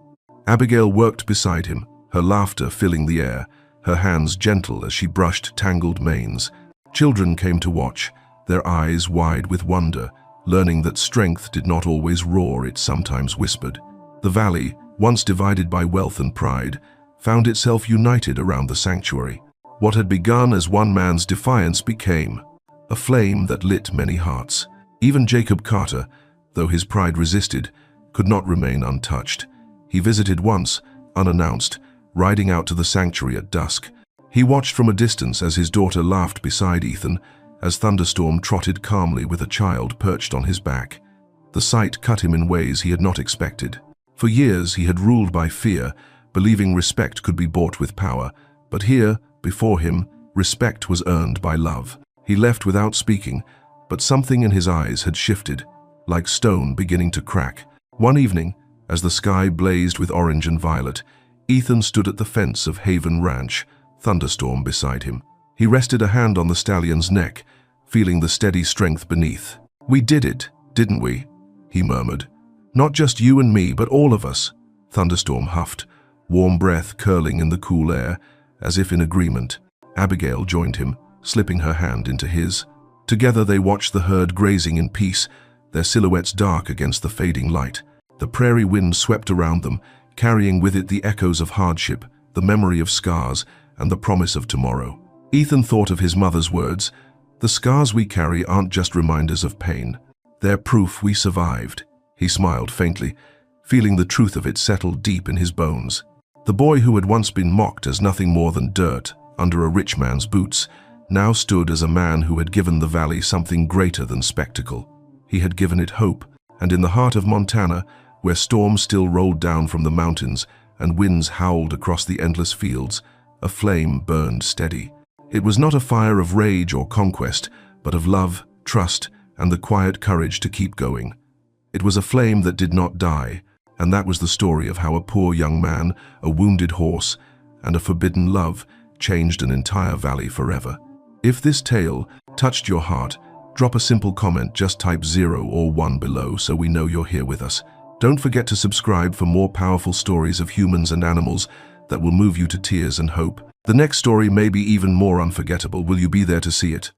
Abigail worked beside him, her laughter filling the air, her hands gentle as she brushed tangled manes. Children came to watch, their eyes wide with wonder, learning that strength did not always roar, it sometimes whispered. The valley, once divided by wealth and pride, found itself united around the sanctuary. What had begun as one man's defiance became a flame that lit many hearts. Even Jacob Carter, though his pride resisted, could not remain untouched. He visited once, unannounced, riding out to the sanctuary at dusk. He watched from a distance as his daughter laughed beside Ethan, as Thunderstorm trotted calmly with a child perched on his back. The sight cut him in ways he had not expected. For years he had ruled by fear, believing respect could be bought with power, but here, before him, respect was earned by love. He left without speaking, but something in his eyes had shifted, like stone beginning to crack. One evening, as the sky blazed with orange and violet, Ethan stood at the fence of Haven Ranch, Thunderstorm beside him. He rested a hand on the stallion's neck, feeling the steady strength beneath. "We did it, didn't we?" he murmured. "Not just you and me, but all of us." Thunderstorm huffed, warm breath curling in the cool air, as if in agreement. Abigail joined him, slipping her hand into his. Together they watched the herd grazing in peace, their silhouettes dark against the fading light. The prairie wind swept around them, carrying with it the echoes of hardship, the memory of scars, and the promise of tomorrow. Ethan thought of his mother's words, "The scars we carry aren't just reminders of pain. They're proof we survived." He smiled faintly, feeling the truth of it settle deep in his bones. The boy who had once been mocked as nothing more than dirt under a rich man's boots now stood as a man who had given the valley something greater than spectacle. He had given it hope, and in the heart of Montana, where storms still rolled down from the mountains and winds howled across the endless fields, a flame burned steady. It was not a fire of rage or conquest, but of love, trust, and the quiet courage to keep going. It was a flame that did not die, and that was the story of how a poor young man, a wounded horse, and a forbidden love changed an entire valley forever. If this tale touched your heart, drop a simple comment, just type 0 or 1 below so we know you're here with us. Don't forget to subscribe for more powerful stories of humans and animals that will move you to tears and hope. The next story may be even more unforgettable. Will you be there to see it?